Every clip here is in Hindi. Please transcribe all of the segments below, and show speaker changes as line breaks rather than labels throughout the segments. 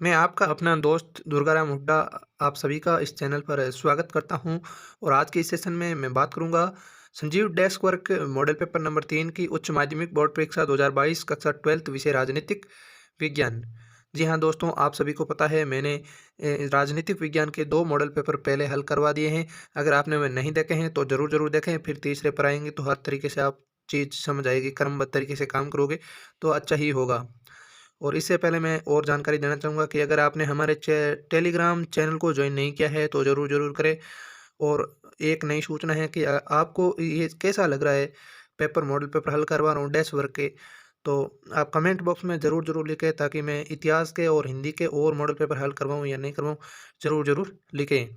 मैं आपका अपना दोस्त दुर्गाराम हुड्डा आप सभी का इस चैनल पर स्वागत करता हूं। और आज के इस सेशन में मैं बात करूंगा Sanjeev desk work model paper number 3 की उच्च माध्यमिक बोर्ड परीक्षा 2022 कक्षा 12th विषय राजनीतिक विज्ञान। जी हाँ दोस्तों, आप सभी को पता है मैंने राजनीतिक विज्ञान के 2 मॉडल पेपर पहले हल करवा दिए हैं। अगर आपने वे नहीं देखे हैं तो ज़रूर देखें, फिर तीसरे पर आएंगे तो हर तरीके से आप चीज़ समझ आएगी, क्रमबद्ध तरीके से काम करोगे तो अच्छा ही होगा। और इससे पहले मैं और जानकारी देना चाहूँगा कि अगर आपने हमारे टेलीग्राम चैनल को ज्वाइन नहीं किया है तो ज़रूर करें। और एक नई सूचना है कि आपको ये कैसा लग रहा है, पेपर मॉडल पेपर हल करवा रहा हूँ डैश वर्क के, तो आप कमेंट बॉक्स में ज़रूर लिखें ताकि मैं इतिहास के और हिंदी के और मॉडल पेपर हल करवाऊँ या नहीं करवाऊँ, ज़रूर लिखें।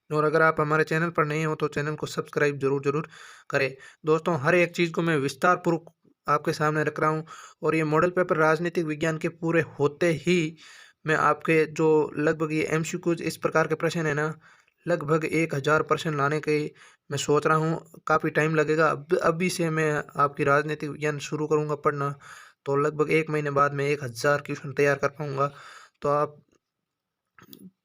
और अगर आप हमारे चैनल पर नए हो तो चैनल को सब्सक्राइब ज़रूर करें। दोस्तों, हर एक चीज़ को मैं विस्तार पूर्वक आपके सामने रख रहा हूँ। और ये मॉडल पेपर राजनीतिक विज्ञान के पूरे होते ही मैं आपके जो लगभग ये एमसीक्यूज इस प्रकार के प्रश्न है ना, लगभग 1000 प्रश्न लाने के मैं सोच रहा हूँ। काफ़ी टाइम लगेगा, अब अभी से मैं आपकी राजनीतिक विज्ञान शुरू करूँगा पढ़ना, तो लगभग 1 महीने बाद मैं 1000 क्वेश्चन तैयार कर पाऊँगा। तो आप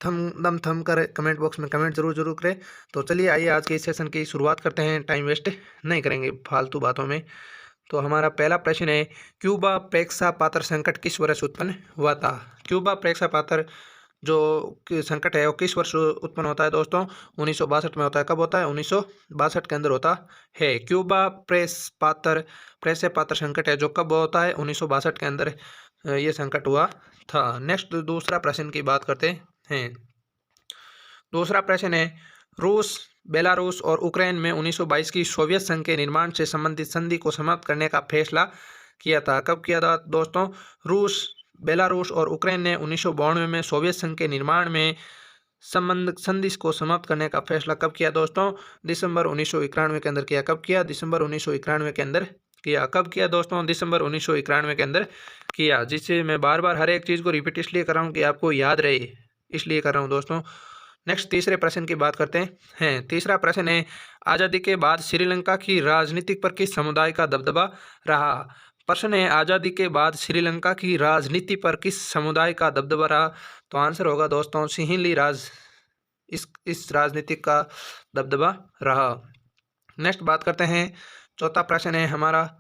थम कर कमेंट बॉक्स में कमेंट ज़रूर करें। तो चलिए आइए आज के इस सेशन की शुरुआत करते हैं, टाइम वेस्ट नहीं करेंगे फालतू बातों में। तो हमारा पहला प्रश्न है, क्यूबा प्रेक्षापात्र संकट किस वर्ष उत्पन्न हुआ था? क्यूबा प्रेक्षापात्र जो संकट है वो किस वर्ष उत्पन्न होता है दोस्तों? 1962 में होता है। कब होता है? 1962 के अंदर होता है। क्यूबा प्रेक्षापात्र संकट है जो कब होता है? 1962 के अंदर ये संकट हुआ था। नेक्स्ट दूसरा प्रश्न की बात करते हैं। दूसरा प्रश्न है, रूस, बेलारूस और यूक्रेन में 1922 की सोवियत संघ के निर्माण से संबंधित संधि को समाप्त करने का फैसला किया था। कब किया था दोस्तों? रूस, बेलारूस और यूक्रेन ने 1992 में सोवियत संघ के निर्माण में संबंध संधि को समाप्त करने का फैसला कब किया दोस्तों? दिसंबर 1991 के अंदर किया। कब किया? दिसंबर 1991 के अंदर किया। कब किया दोस्तों? दिसंबर 1991 के अंदर किया। जिससे मैं बार बार हर एक चीज़ को रिपीट इसलिए कर रहा हूँ कि आपको याद रहे, इसलिए कर रहा हूँ दोस्तों। नेक्स्ट तीसरे प्रश्न की बात करते हैं। तीसरा प्रश्न है, आज़ादी के बाद श्रीलंका की राजनीति पर किस समुदाय का दबदबा रहा? प्रश्न है, आज़ादी के बाद श्रीलंका की राजनीति पर किस समुदाय का दबदबा रहा? तो आंसर होगा दोस्तों सिंहली इस राजनीतिक का दबदबा रहा। नेक्स्ट बात करते हैं। चौथा प्रश्न है हमारा,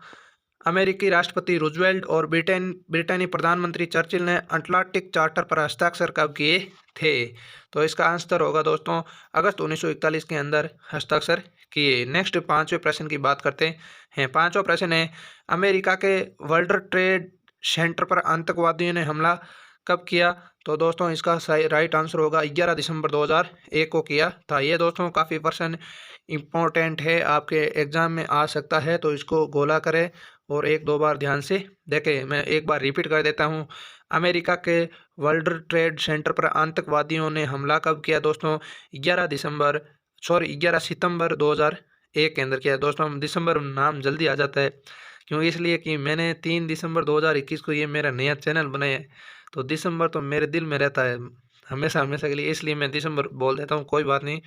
अमेरिकी राष्ट्रपति रूजवेल्ट और ब्रिटेनी प्रधानमंत्री चर्चिल ने अटलांटिक चार्टर पर हस्ताक्षर कब किए थे? तो इसका आंसर होगा दोस्तों अगस्त 1941 के अंदर हस्ताक्षर किए। नेक्स्ट पांचवें प्रश्न की बात करते हैं। पांचवा प्रश्न है, अमेरिका के वर्ल्ड ट्रेड सेंटर पर आतंकवादियों ने हमला कब किया? तो दोस्तों इसका सही राइट आंसर होगा 11 दिसंबर 2001 को किया था। ये दोस्तों काफ़ी प्रश्न इम्पोर्टेंट है, आपके एग्जाम में आ सकता है, तो इसको गोला करें और एक दो बार ध्यान से देखें। मैं एक बार रिपीट कर देता हूँ। अमेरिका के वर्ल्ड ट्रेड सेंटर पर आतंकवादियों ने हमला कब किया दोस्तों? 11 सितंबर 2001 के अंदर किया। दोस्तों दिसंबर नाम जल्दी आ जाता है, क्यों? इसलिए कि मैंने 3 दिसंबर 2021 को ये मेरा नया चैनल बनाया है, तो दिसंबर तो मेरे दिल में रहता है हमेशा हमेशा के लिए, इसलिए मैं दिसंबर बोल देता हूँ। कोई बात नहीं,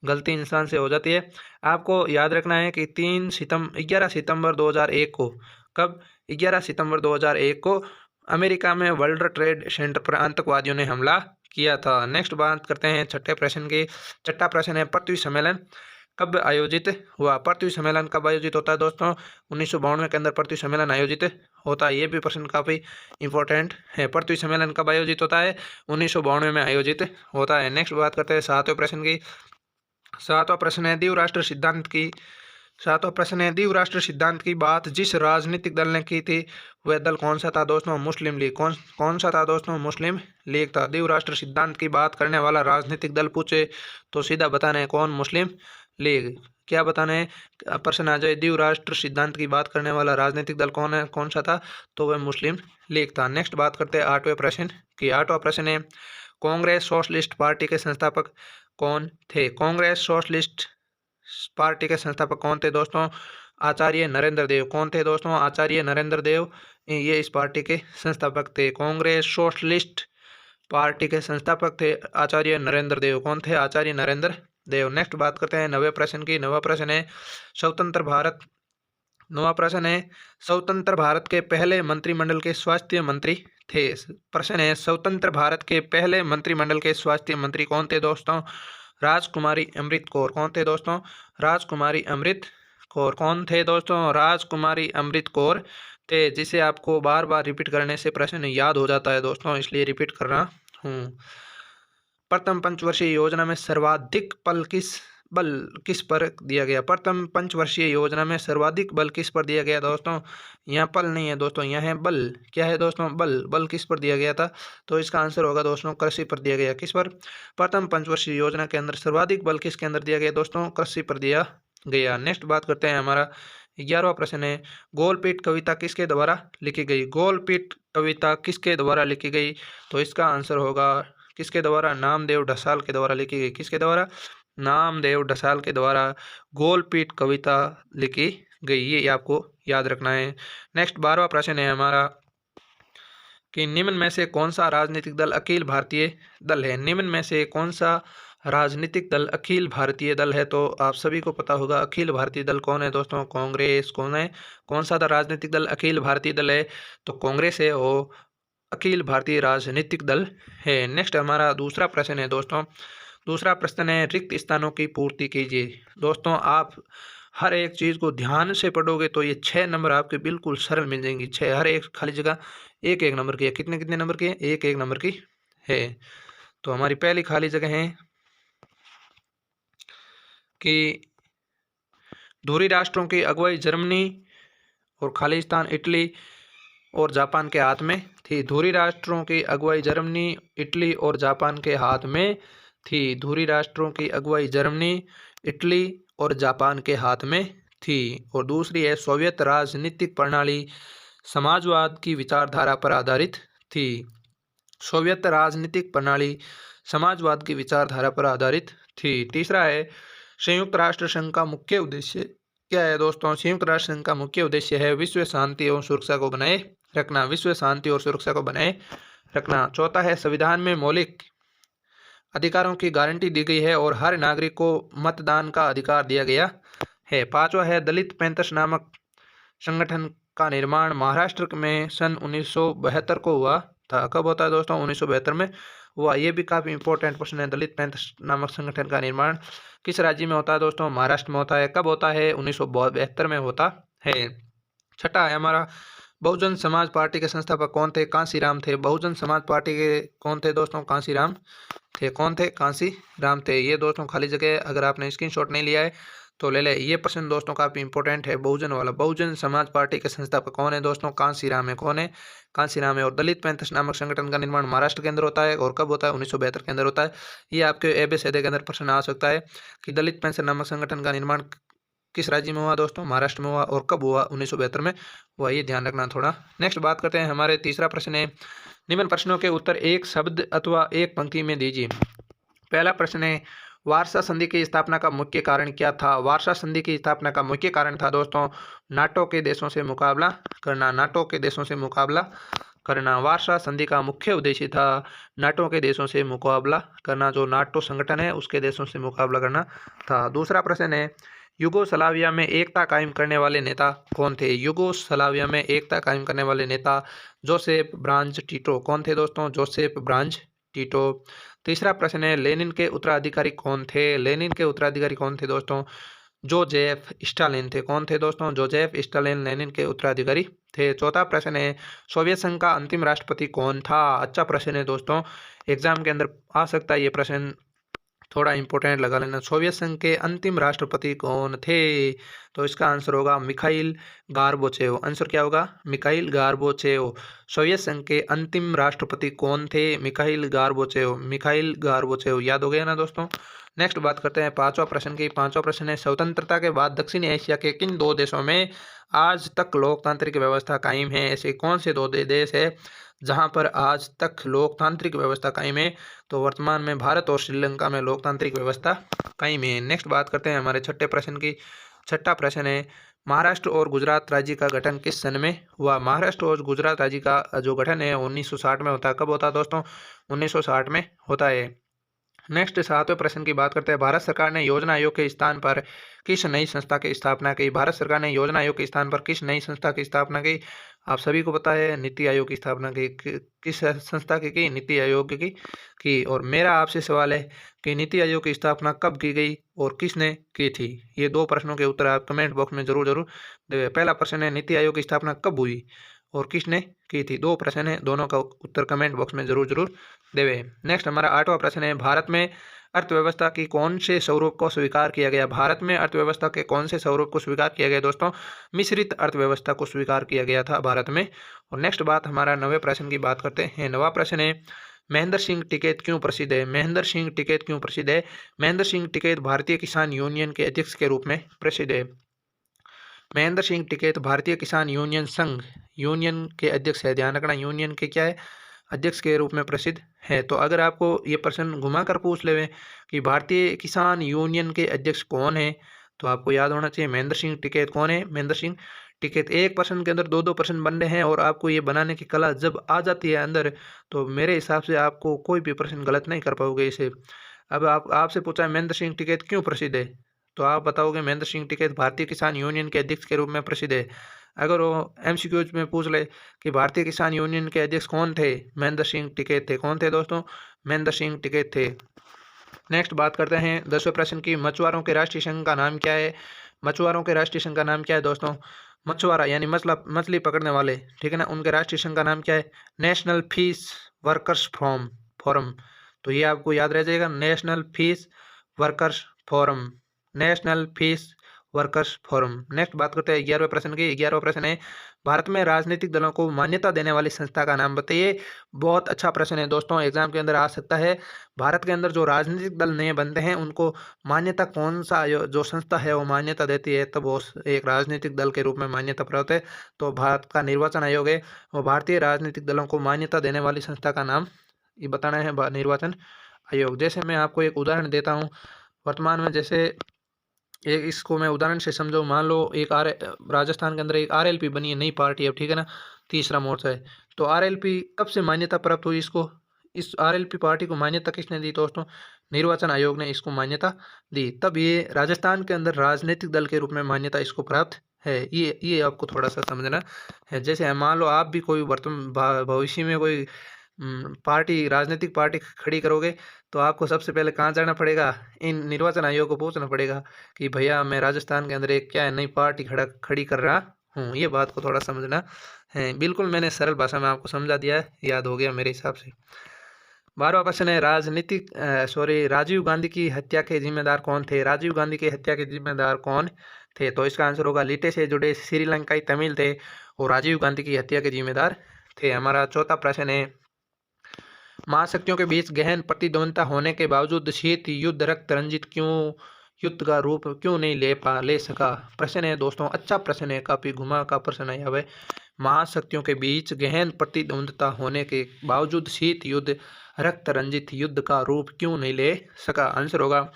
गलती इंसान से हो जाती है। आपको याद रखना है कि 11 सितंबर 2001 को, कब? 11 सितंबर 2001 को अमेरिका में वर्ल्ड ट्रेड सेंटर पर आतंकवादियों ने हमला किया था। नेक्स्ट बात करते हैं छठे प्रश्न की। छठा प्रश्न है, पृथ्वी सम्मेलन कब आयोजित हुआ? पृथ्वी सम्मेलन कब आयोजित होता है दोस्तों? 1992 के अंदर पृथ्वी सम्मेलन आयोजित होता है। ये भी प्रश्न काफ़ी इंपॉर्टेंट है। पृथ्वी सम्मेलन कब आयोजित होता है? 1992 में आयोजित होता है। नेक्स्ट बात करते हैं सातवें प्रश्न की। सातवां प्रश्न है, द्वीव राष्ट्र सिद्धांत की बात जिस राजनीतिक दल ने की थी वह दल कौन सा था दोस्तों? मुस्लिम लीग। कौन सा था दोस्तों? मुस्लिम लीग था। द्वीव राष्ट्र सिद्धांत की बात करने वाला राजनीतिक दल पूछे तो सीधा बताना है कौन? मुस्लिम लीग। क्या बताना है? प्रश्न आ जाए द्वीव राष्ट्र सिद्धांत की बात करने वाला राजनीतिक दल कौन है, कौन सा था? तो वह मुस्लिम लीग था। नेक्स्ट बात करते हैं आठवें प्रश्न की। आठवां प्रश्न है, कांग्रेस सोशलिस्ट पार्टी के संस्थापक कौन थे? कांग्रेस सोशलिस्ट पार्टी के संस्थापक कौन थे दोस्तों? आचार्य नरेंद्र देव। कौन थे दोस्तों? आचार्य नरेंद्र देव, ये इस पार्टी के संस्थापक थे। कांग्रेस सोशलिस्ट पार्टी के संस्थापक थे आचार्य नरेंद्र देव। कौन थे? आचार्य नरेंद्र देव। नेक्स्ट बात करते हैं नवे प्रश्न की। नवा प्रश्न है, स्वतंत्र भारत नवा प्रश्न है, स्वतंत्र भारत के पहले मंत्रिमंडल के स्वास्थ्य मंत्री थे। प्रश्न है स्वतंत्र भारत के पहले मंत्रिमंडल के स्वास्थ्य मंत्री कौन थे दोस्तों? राजकुमारी अमृत कौर। कौन थे दोस्तों? राजकुमारी अमृत कौर। कौन थे दोस्तों? राजकुमारी अमृत कौर थे, जिसे आपको बार बार रिपीट करने से प्रश्न याद हो जाता है दोस्तों, इसलिए रिपीट कर रहा हूँ। प्रथम पंचवर्षीय योजना में सर्वाधिक बल किस पर दिया गया? प्रथम पंचवर्षीय योजना में सर्वाधिक बल किस पर दिया गया दोस्तों? यहाँ पल नहीं है दोस्तों, यहाँ है बल। क्या है दोस्तों? बल। बल किस पर दिया गया था? तो इसका आंसर होगा दोस्तों कृषि पर दिया गया। किस पर? प्रथम पंचवर्षीय योजना के अंदर सर्वाधिक बल किसके अंदर दिया गया दोस्तों? कृषि पर दिया गया। नेक्स्ट बात करते हैं, हमारा 11वां प्रश्न है, गोलपीट कविता किसके द्वारा लिखी गई? गोलपीट कविता किसके द्वारा लिखी गई? तो इसका आंसर होगा किसके द्वारा? नामदेव ढसाल के द्वारा लिखी गई। किसके द्वारा? नामदेव ढसाल के द्वारा गोलपीट कविता लिखी गई। ये आपको याद रखना है। नेक्स्ट 12वां प्रश्न है हमारा कि निम्न में से कौन सा राजनीतिक दल अखिल भारतीय दल है? निम्न में से कौन सा राजनीतिक दल अखिल भारतीय दल है? तो आप सभी को पता होगा अखिल भारतीय दल कौन है दोस्तों? कांग्रेस। कौन है? कौन सा राजनीतिक दल अखिल भारतीय दल है? तो कांग्रेस है, वो अखिल भारतीय राजनीतिक दल है। नेक्स्ट हमारा दूसरा प्रश्न है दोस्तों, दूसरा प्रश्न है रिक्त स्थानों की पूर्ति कीजिए। दोस्तों आप हर एक चीज़ को ध्यान से पढ़ोगे तो ये 6 नंबर आपके बिल्कुल सरल मिल जाएंगी। 6, हर एक खाली जगह एक एक नंबर की है। कितने कितने नंबर की है? एक एक नंबर की है। तो हमारी पहली खाली जगह है कि धुरी राष्ट्रों की अगुवाई जर्मनी और खाली स्थान इटली और जापान के हाथ में थी। धुरी राष्ट्रों की अगुवाई जर्मनी, इटली और जापान के हाथ में थी। धुरी राष्ट्रों की अगुवाई जर्मनी, इटली और जापान के हाथ में थी। और दूसरी है सोवियत राजनीतिक प्रणाली समाजवाद की विचारधारा पर आधारित थी। सोवियत राजनीतिक प्रणाली समाजवाद की विचारधारा पर आधारित थी। तीसरा है संयुक्त राष्ट्र संघ का मुख्य उद्देश्य क्या है दोस्तों? संयुक्त राष्ट्र संघ का मुख्य उद्देश्य है विश्व शांति और सुरक्षा को बनाए रखना। विश्व शांति और सुरक्षा को बनाए रखना। चौथा है संविधान में मौलिक अधिकारों की गारंटी दी गई है और हर नागरिक को मतदान का अधिकार दिया गया है। पांचवा है दलित पैंथर्स नामक संगठन का निर्माण महाराष्ट्र में सन 1972 को हुआ था। कब होता है दोस्तों? 1972 में हुआ। ये भी काफ़ी इंपॉर्टेंट क्वेश्चन है। दलित पैंथर्स नामक संगठन का निर्माण किस राज्य में होता है दोस्तों? महाराष्ट्र में होता है। कब होता है? 1972 में होता है। छठा है हमारा बहुजन समाज पार्टी के संस्थापक कौन थे? कांशीराम थे। बहुजन समाज पार्टी के कौन थे दोस्तों? कांशीराम थे। कौन थे? कांशीराम थे। ये दोस्तों खाली जगह अगर आपने स्क्रीनशॉट नहीं लिया है तो ले ले। ये प्रश्न दोस्तों काफ़ी इंपॉर्टेंट है, बहुजन वाला। बहुजन समाज पार्टी के संस्थापक कौन है दोस्तों? कांशीराम है। कौन है? कांशीराम है। और दलित पैंथर्स नामक संगठन का निर्माण महाराष्ट्र के अंदर होता है। और कब होता है? 1972 के अंदर होता है। ये आपके एबीसीडी के अंदर प्रश्न आ सकता है कि दलित पैंथर्स नामक संगठन का निर्माण किस राज्य में हुआ दोस्तों? महाराष्ट्र में हुआ। और कब हुआ? 1972 में हुआ। ये ध्यान रखना थोड़ा। नेक्स्ट बात करते हैं, हमारे तीसरा प्रश्न है निम्न प्रश्नों के उत्तर एक शब्द अथवा एक पंक्ति में दीजिए। पहला प्रश्न है वार्सा संधि की स्थापना का मुख्य कारण क्या था? वार्सा संधि की स्थापना का मुख्य कारण था दोस्तों नाटो के देशों से मुकाबला करना। नाटो के देशों से मुकाबला करना। वार्सा संधि का मुख्य उद्देश्य था नाटो के देशों से मुकाबला करना। जो नाटो संगठन है उसके देशों से मुकाबला करना था। दूसरा प्रश्न है यूगोस्लाविया में एकता कायम करने वाले नेता कौन थे? यूगोस्लाविया में एकता कायम करने वाले नेता जोसेफ ब्रांज टीटो। कौन थे दोस्तों? Joseph bronze टीटो। तीसरा प्रश्न है लेनिन के उत्तराधिकारी कौन थे? लेनिन के उत्तराधिकारी कौन थे दोस्तों? जोसेफ स्टालिन थे। कौन थे दोस्तों? जोसेफ स्टालिन लेनिन के उत्तराधिकारी थे। चौथा प्रश्न है सोवियत संघ का अंतिम राष्ट्रपति कौन था? अच्छा प्रश्न है दोस्तों, एग्जाम के अंदर आ सकता है ये प्रश्न, थोड़ा इंपॉर्टेंट लगा लेना। सोवियत संघ के अंतिम राष्ट्रपति कौन थे? तो इसका आंसर होगा मिखाइल गार्बोचेव। आंसर क्या होगा? Mikhail Gorbachev. सोवियत संघ के अंतिम राष्ट्रपति कौन थे? Mikhail Gorbachev. Mikhail Gorbachev. याद हो गया ना दोस्तों। नेक्स्ट बात करते हैं पांचवा प्रश्न की। पांचवा प्रश्न है स्वतंत्रता के बाद दक्षिण एशिया के किन दो देशों में आज तक लोकतांत्रिक व्यवस्था कायम है? ऐसे कौन से दो देश है जहां पर आज तक लोकतांत्रिक व्यवस्था कायम है? तो वर्तमान में भारत और श्रीलंका में लोकतांत्रिक व्यवस्था कायम है। नेक्स्ट बात करते हैं हमारे छठे प्रश्न की। छठा प्रश्न है महाराष्ट्र और गुजरात राज्य का गठन किस सन में हुआ? महाराष्ट्र और गुजरात राज्य का जो गठन है 1960 में होता है। कब होता है दोस्तों? 1960 में होता है। नेक्स्ट 7वें प्रश्न की बात करते हैं। भारत सरकार ने योजना आयोग के स्थान पर किस नई संस्था की स्थापना की? भारत सरकार ने योजना आयोग के स्थान पर किस नई संस्था की स्थापना की? आप सभी को पता है नीति आयोग की स्थापना की। किस संस्था की? नीति आयोग की। और मेरा आपसे सवाल है कि नीति आयोग की स्थापना कब की गई और किसने की थी? ये 2 प्रश्नों के उत्तर आप कमेंट बॉक्स में जरूर दें। पहला प्रश्न है नीति आयोग की स्थापना कब हुई और किसने की थी? 2 प्रश्न है, दोनों का उत्तर कमेंट बॉक्स में जरूर देवे। नेक्स्ट हमारा 8वां प्रश्न है। भारत में अर्थव्यवस्था की कौन से स्वरूप को स्वीकार किया गया? भारत में अर्थव्यवस्था के कौन से स्वरूप को स्वीकार किया गया दोस्तों? मिश्रित अर्थव्यवस्था को स्वीकार किया गया था भारत में। और नेक्स्ट बात हमारा 9वें प्रश्न की बात करते हैं। 9वां प्रश्न है महेंद्र सिंह टिकैत क्यों प्रसिद्ध है? महेंद्र सिंह टिकैत क्यों प्रसिद्ध है? महेंद्र सिंह टिकैत भारतीय किसान यूनियन के अध्यक्ष के रूप में प्रसिद्ध है। महेंद्र सिंह टिकैत भारतीय किसान यूनियन संघ यूनियन के अध्यक्ष है। ध्यान रखना, यूनियन के क्या है? अध्यक्ष के रूप में प्रसिद्ध है। तो अगर आपको ये प्रश्न घुमा कर पूछ ले कि भारतीय किसान यूनियन के अध्यक्ष कौन है, तो आपको याद होना चाहिए महेंद्र सिंह टिकैत कौन है? महेंद्र सिंह टिकैत। एक प्रश्न के अंदर 2-2 प्रश्न बन रहे हैं और आपको ये बनाने की कला जब आ जाती है अंदर, तो मेरे हिसाब से आपको कोई भी प्रश्न गलत नहीं कर पाओगे इसे। अब आपसे पूछा है महेंद्र सिंह टिकैत क्यों प्रसिद्ध है, तो आप बताओगे महेंद्र सिंह टिकैत भारतीय किसान यूनियन के अध्यक्ष के रूप में प्रसिद्ध है। अगर वो एमसीक्यूज में पूछ ले कि भारतीय किसान यूनियन के अध्यक्ष कौन थे? महेंद्र सिंह टिकैत थे। कौन थे दोस्तों? महेंद्र सिंह टिकैत थे। नेक्स्ट बात करते हैं 10वें प्रश्न की। मछुआरों के राष्ट्रीय संघ का नाम क्या है? मछुआरों के राष्ट्रीय संघ का नाम क्या है दोस्तों? मछुआरा यानी मछली पकड़ने वाले, ठीक है ना, उनके राष्ट्रीय संघ का नाम क्या है? National fish workers forum. तो ये आपको याद रह जाएगा, national fish workers forum. National fish workers forum. Next बात करते हैं 11वें प्रश्न की। 11वां प्रश्न है भारत में राजनीतिक दलों को मान्यता देने वाली संस्था का नाम बताइए। बहुत अच्छा प्रश्न है दोस्तों, एग्जाम के अंदर आ सकता है। भारत के अंदर जो राजनीतिक दल नए बनते हैं उनको मान्यता कौन सा जो संस्था है वो मान्यता देती है, तब वो एक राजनीतिक दल के रूप में मान्यता प्राप्त है। तो भारत का निर्वाचन आयोग है, वो भारतीय राजनीतिक दलों को मान्यता देने वाली संस्था का नाम ये बताना है, निर्वाचन आयोग। जैसे मैं आपको एक उदाहरण देता हूँ, वर्तमान में जैसे एक इसको मैं उदाहरण से समझो, मान लो एक राजस्थान के अंदर एक आरएलपी बनी है, नई पार्टी है, ठीक है ना, तीसरा मोर्चा है। तो आरएलपी कब से मान्यता प्राप्त हुई इसको? इस आरएलपी पार्टी को मान्यता किसने दी दोस्तों? निर्वाचन आयोग ने इसको मान्यता दी, तब ये राजस्थान के अंदर राजनीतिक दल के रूप में मान्यता इसको प्राप्त है। ये आपको थोड़ा सा समझना है। जैसे मान लो आप भी कोई वर्तमान भविष्य में कोई पार्टी राजनीतिक पार्टी खड़ी करोगे, तो आपको सबसे पहले कहाँ जाना पड़ेगा? इन निर्वाचन आयोग को पूछना पड़ेगा कि भैया मैं राजस्थान के अंदर एक क्या है नई पार्टी खड़ी कर रहा हूँ। ये बात को थोड़ा समझना है। बिल्कुल मैंने सरल भाषा में आपको समझा दिया है, याद हो गया मेरे हिसाब से। 12वां प्रश्न है राजीव गांधी की हत्या के जिम्मेदार कौन थे? राजीव गांधी की हत्या के जिम्मेदार कौन थे? तो इसका आंसर होगा लिटे से जुड़े श्रीलंकाई तमिल थे और राजीव गांधी की हत्या के जिम्मेदार थे। हमारा चौथा प्रश्न है महाशक्तियों के बीच गहन प्रतिद्वंद्विता होने के बावजूद शीत युद्ध रक्त रंजित युद्ध का रूप क्यों नहीं ले सका? प्रश्न है दोस्तों, अच्छा प्रश्न है, काफी घुमा का प्रश्न है। अब महाशक्तियों के बीच गहन प्रतिद्वंद्विता होने के बावजूद शीत युद्ध रक्त रंजित युद्ध का रूप क्यों नहीं ले सका? आंसर होगा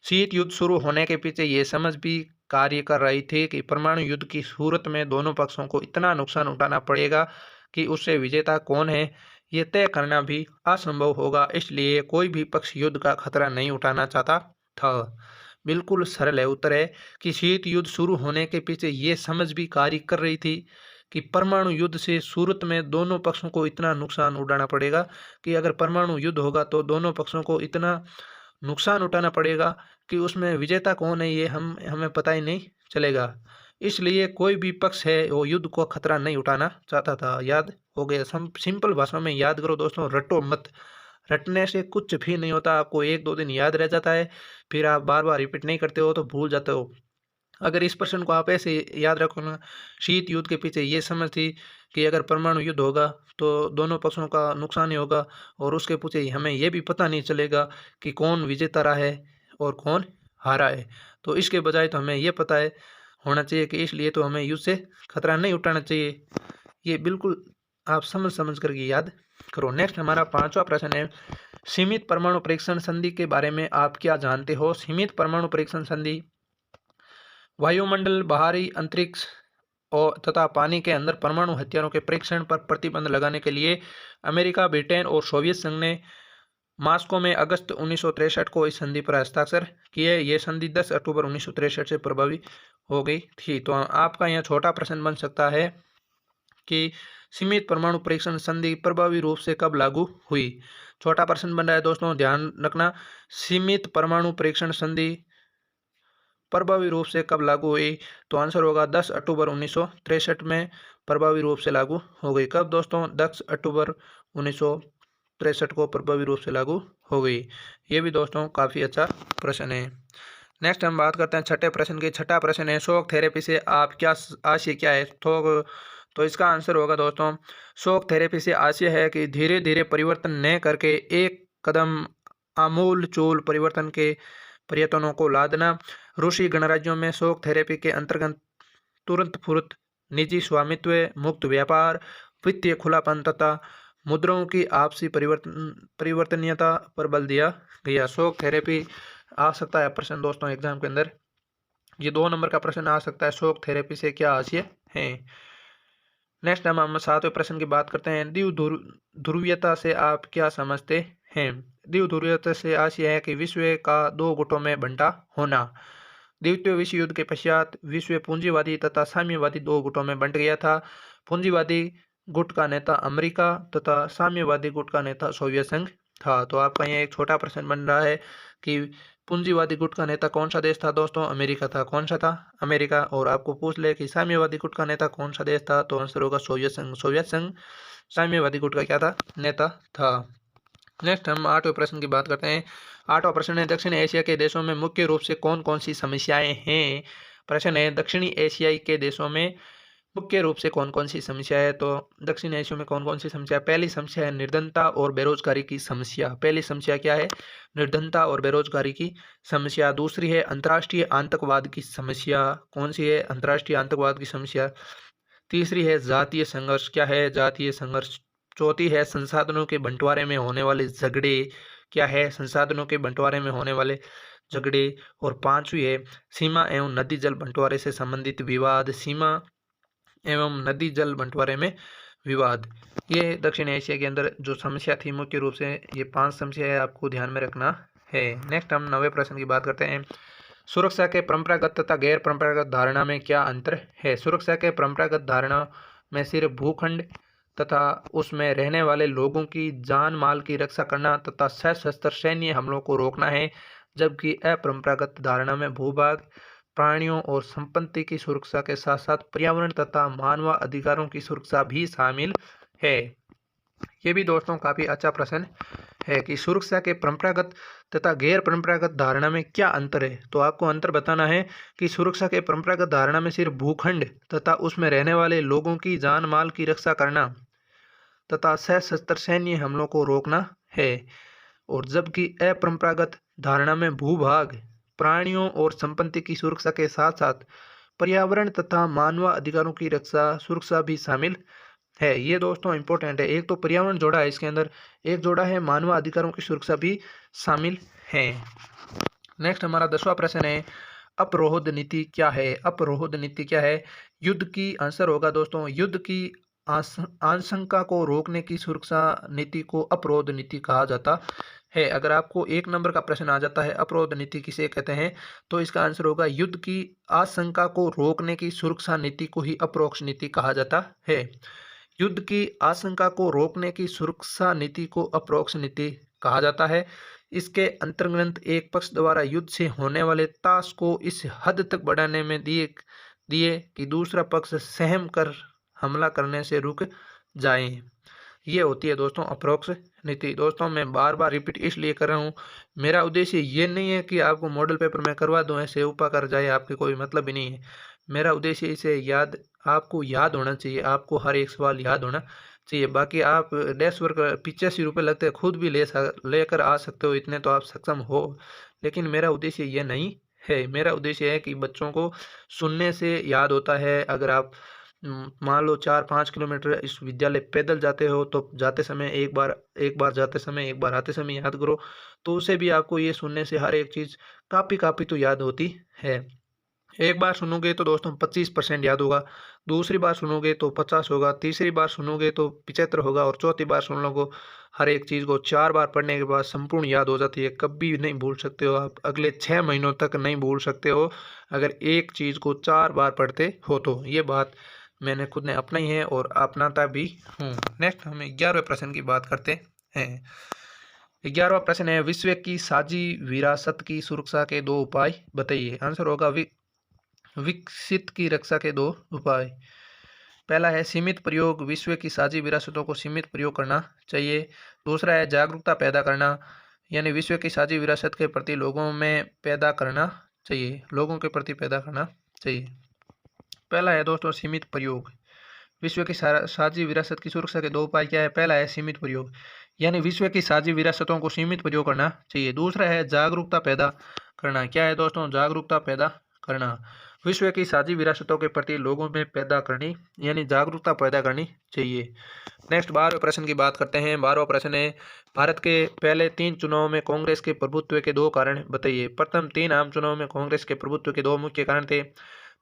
शीत युद्ध शुरू होने के पीछे ये समझ भी कार्य कर रही थी कि परमाणु युद्ध की सूरत में दोनों पक्षों को इतना नुकसान उठाना पड़ेगा कि उससे विजेता कौन है ये तय करना भी असंभव होगा, इसलिए कोई भी पक्ष युद्ध का खतरा नहीं उठाना चाहता था। बिल्कुल सरल है उत्तर है कि शीत युद्ध शुरू होने के पीछे ये समझ भी कार्य कर रही थी कि परमाणु युद्ध से सूरत में दोनों पक्षों को इतना नुकसान उठाना पड़ेगा कि अगर परमाणु युद्ध होगा तो दोनों पक्षों को इतना नुकसान उठाना पड़ेगा कि उसमें विजेता कौन है ये हमें पता ही नहीं चलेगा। इसलिए कोई भी पक्ष है वो युद्ध को खतरा नहीं उठाना चाहता था। याद हो गया? सिंपल भाषा में याद करो दोस्तों, रटो मत। रटने से कुछ भी नहीं होता, आपको 1-2 दिन याद रह जाता है, फिर आप बार बार रिपीट नहीं करते हो तो भूल जाते हो। अगर इस प्रश्न को आप ऐसे याद रखो ना, शीत युद्ध के पीछे ये समझ थी कि अगर परमाणु युद्ध होगा तो दोनों पक्षों का नुकसान ही होगा और उसके पीछे हमें ये भी पता नहीं चलेगा कि कौन विजेता रहा है और कौन हारा है। तो इसके बजाय तो हमें ये पता है होना चाहिए कि इसलिए तो हमें युद्ध से खतरा नहीं उठाना चाहिए। ये बिल्कुल आप समझ करके याद करो। नेक्स्ट हमारा 5वां प्रश्न है सीमित परमाणु परीक्षण संधि के बारे में आप क्या जानते हो? सीमित परमाणु परीक्षण संधि वायुमंडल, बाहरी अंतरिक्ष और तथा पानी के अंदर परमाणु हथियारों के परीक्षण पर प्रतिबंध लगाने के लिए अमेरिका, ब्रिटेन और सोवियत संघ ने मॉस्को में अगस्त 1963 को इस संधि पर हस्ताक्षर किए। ये संधि 10 अक्टूबर 1963 से प्रभावी हो गई थी। तो आपका यहाँ छोटा प्रश्न बन सकता है कि सीमित परमाणु परीक्षण संधि प्रभावी रूप से कब लागू हुई। छोटा प्रश्न बन रहा है दोस्तों, ध्यान रखना। सीमित परमाणु परीक्षण संधि प्रभावी रूप से कब लागू हुई, तो आंसर होगा 10 अक्टूबर 1963 में प्रभावी रूप से लागू हो गई। कब दोस्तों, 10 अक्टूबर 1963 को प्रभावी रूप से लागू हो गई। ये भी दोस्तों काफ़ी अच्छा प्रश्न है। नेक्स्ट हम बात करते हैं छठे प्रश्न की। छठा प्रश्न है, शॉक थेरेपी से आप क्या आशय क्या है। तो इसका आंसर होगा दोस्तों, शॉक थेरेपी से आशय है कि धीरे धीरे परिवर्तन न करके एक कदम आमूल चूल परिवर्तन के प्रयत्नों को लादना। रूसी गणराज्यों में शॉक थेरेपी के अंतर्गत तुरंत फुर्त, निजी स्वामित्व, मुक्त व्यापार, वित्तीय खुलापन तथा मुद्राओं की आपसी परिवर्तनीयता पर बल दिया गया। शॉक थेरेपी आ सकता है प्रश्न दोस्तों एग्जाम के अंदर, ये 2 नंबर का प्रश्न आ सकता है, शॉक थेरेपी से क्या आशय है। नेक्स्ट हम 7वें प्रश्न की बात करते हैं। ध्रुवीयता से आप क्या समझते हैं। ध्रुवीयता से आशय है कि विश्व का 2 गुटों में बंटा होना। द्वितीय विश्व युद्ध के पश्चात विश्व पूंजीवादी तथा साम्यवादी 2 गुटों में बंट गया था। पूंजीवादी गुट का नेता अमेरिका तथा साम्यवादी गुट का नेता सोवियत संघ था। तो आपका यहाँ एक छोटा प्रश्न बन रहा है कि पूंजीवादी गुट का नेता कौन सा देश था दोस्तों, अमेरिका था। कौन सा था, अमेरिका। और आपको पूछ ले कि साम्यवादी गुट का नेता कौन सा देश था, तो आंसर होगा सोवियत संघ। सोवियत संघ साम्यवादी गुट का क्या था, नेता था। नेक्स्ट हम 8वें प्रश्न की बात करते हैं। 8वां प्रश्न है, दक्षिण एशिया के देशों में मुख्य रूप से कौन कौन सी समस्याएं हैं। प्रश्न है, दक्षिणी एशियाई के देशों में मुख्य रूप से कौन कौन सी समस्या है। तो दक्षिण एशिया में कौन कौन सी समस्या है। पहली समस्या है निर्धनता और बेरोजगारी की समस्या। पहली समस्या क्या है, निर्धनता और बेरोजगारी की समस्या। दूसरी है अंतर्राष्ट्रीय आतंकवाद की समस्या। कौन सी है, अंतर्राष्ट्रीय आतंकवाद की समस्या। तीसरी है जातीय संघर्ष। क्या है, जातीय संघर्ष। चौथी है संसाधनों के बंटवारे में होने वाले झगड़े। क्या है, संसाधनों के बंटवारे में होने वाले झगड़े। और पांचवी है सीमा एवं नदी जल बंटवारे से संबंधित विवाद। सीमा एवं नदी जल बंटवारे में विवाद। ये दक्षिण एशिया के अंदर जो समस्या थी मुख्य रूप से ये 5 समस्याएं आपको ध्यान में रखना है। नेक्स्ट हम 9वें प्रश्न की बात करते हैं। सुरक्षा के परंपरागत तथा गैर परंपरागत धारणा में क्या अंतर है। सुरक्षा के परंपरागत धारणा में सिर्फ भूखंड तथा उसमें रहने वाले लोगों की जान माल की रक्षा करना तथा सशस्त्र सैन्य हमलों को रोकना है, जबकि अपरंपरागत धारणा में भूभाग, प्राणियों और संपत्ति की सुरक्षा के साथ साथ पर्यावरण तथा मानव अधिकारों की सुरक्षा भी शामिल है। ये भी दोस्तों काफ़ी अच्छा प्रश्न है कि सुरक्षा के परंपरागत तथा गैर परंपरागत धारणा में क्या अंतर है। तो आपको अंतर बताना है कि सुरक्षा के परंपरागत धारणा में सिर्फ भूखंड तथा उसमें रहने वाले लोगों की जान माल की रक्षा करना तथा सशस्त्र सैन्य हमलों को रोकना है, और जबकि अपरंपरागत धारणा में भूभाग, प्राणियों और संपत्ति की सुरक्षा के साथ साथ पर्यावरण तथा मानव अधिकारों की सुरक्षा भी शामिल है। ये दोस्तों इंपॉर्टेंट है। एक तो पर्यावरण जोड़ा है इसके अंदर, एक जोड़ा है मानव अधिकारों की सुरक्षा भी शामिल है। नेक्स्ट हमारा 10वां प्रश्न है, अपरोध नीति क्या है। अपरोध नीति क्या है। युद्ध की आंसर होगा दोस्तों, युद्ध की आशंका को रोकने की सुरक्षा नीति को अपरोध नीति कहा जाता है। अगर आपको 1 नंबर का प्रश्न आ जाता है अपरोध नीति किसे कहते हैं, तो इसका आंसर होगा युद्ध की आशंका को रोकने की सुरक्षा नीति को ही अपरोक्ष नीति कहा जाता है। युद्ध की आशंका को रोकने की सुरक्षा नीति को अपरोक्ष नीति कहा जाता है। इसके अंतर्गत एक पक्ष द्वारा युद्ध से होने वाले ताश को इस हद तक बढ़ाने में दिए कि दूसरा पक्ष सहम कर हमला करने से रुक जाए। ये होती है दोस्तों अपरोक्ष नीति। दोस्तों मैं बार बार रिपीट इसलिए कर रहा हूँ, मेरा उद्देश्य ये नहीं है कि आपको मॉडल पेपर में करवा दूँ ऐसे ऊपर कर जाए, आपके कोई मतलब ही नहीं है। मेरा उद्देश्य इसे आपको याद होना चाहिए, आपको हर एक सवाल याद होना चाहिए। बाकी आप डैश वर्क 85 रुपये लगते हैं, खुद भी लेकर आ सकते हो, इतने तो आप सक्षम हो, लेकिन मेरा उद्देश्य ये नहीं है। मेरा उद्देश्य है कि बच्चों को सुनने से याद होता है। अगर आप मान लो 4-5 किलोमीटर इस विद्यालय पैदल जाते हो, तो जाते समय एक बार जाते समय एक बार आते समय याद करो, तो उसे भी आपको ये सुनने से हर एक चीज़ काफ़ी तो याद होती है। एक बार सुनोगे तो दोस्तों 25% याद होगा, दूसरी बार सुनोगे तो 50 होगा, तीसरी बार सुनोगे तो 75 होगा और चौथी बार सुन लो हर एक चीज़ को 4 बार पढ़ने के बाद संपूर्ण याद हो जाती है। कभी नहीं भूल सकते हो आप, अगले 6 महीनों तक नहीं भूल सकते हो अगर एक चीज़ को 4 बार पढ़ते हो तो। ये बात मैंने खुद ने अपनाई है और अपनाता भी हूँ। नेक्स्ट हम 11वें प्रश्न की बात करते हैं। 11वां प्रश्न है, विश्व की साझी विरासत की सुरक्षा के 2 उपाय बताइए। आंसर होगा विकसित की रक्षा के 2 उपाय। पहला है सीमित प्रयोग, विश्व की साझी विरासतों को सीमित प्रयोग करना चाहिए। दूसरा है जागरूकता पैदा करना, यानी विश्व की साझी विरासत के प्रति लोगों में पैदा करना चाहिए, लोगों के प्रति पैदा करना चाहिए। पहला है दोस्तों सीमित प्रयोग। विश्व की साझी विरासत की सुरक्षा के 2 उपाय क्या है? पहला है सीमित प्रयोग, यानी विश्व की साझी विरासतों को सीमित प्रयोग करना चाहिए। दूसरा है जागरूकता पैदा करना। क्या है दोस्तों? जागरूकता पैदा करना। विश्व की साझी विरासतों के प्रति लोगों में पैदा करनी, यानी जागरूकता पैदा करनी चाहिए। नेक्स्ट 12वें प्रश्न की बात करते हैं। 12वां प्रश्न है, भारत के पहले 3 चुनाव में कांग्रेस के प्रभुत्व के 2 कारण बताइए। प्रथम 3 आम चुनाव में कांग्रेस के प्रभुत्व के 2 मुख्य कारण थे।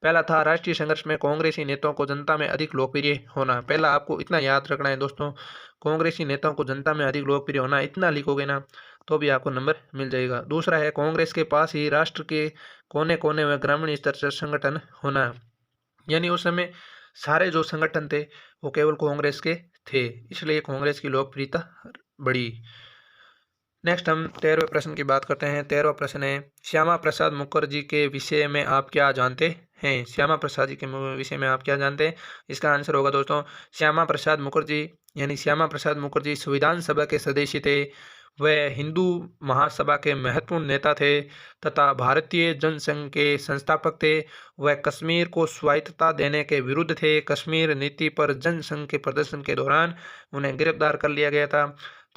पहला था राष्ट्रीय संघर्ष में कांग्रेसी नेताओं को जनता में अधिक लोकप्रिय होना। पहला आपको इतना याद रखना है दोस्तों, कांग्रेसी नेताओं को जनता में अधिक लोकप्रिय होना, इतना लिखोगे ना तो भी आपको नंबर मिल जाएगा। दूसरा है कांग्रेस के पास ही राष्ट्र के कोने कोने में ग्रामीण स्तर से संगठन होना, यानी उस समय सारे जो संगठन थे वो केवल कांग्रेस के थे, इसलिए कांग्रेस की लोकप्रियता बढ़ी। नेक्स्ट हम 13वें प्रश्न की बात करते हैं। 13वां प्रश्न है, श्यामा प्रसाद मुखर्जी के विषय में आप क्या जानते हैं? श्यामा प्रसाद जी के विषय में आप क्या जानते हैं? इसका आंसर होगा दोस्तों, श्यामा प्रसाद मुखर्जी, यानी श्यामा प्रसाद मुखर्जी संविधान सभा के सदस्य थे। वह हिंदू महासभा के महत्वपूर्ण नेता थे तथा भारतीय जनसंघ के संस्थापक थे। वह कश्मीर को स्वायत्तता देने के विरुद्ध थे। कश्मीर नीति पर जनसंघ के प्रदर्शन के दौरान उन्हें गिरफ्तार कर लिया गया था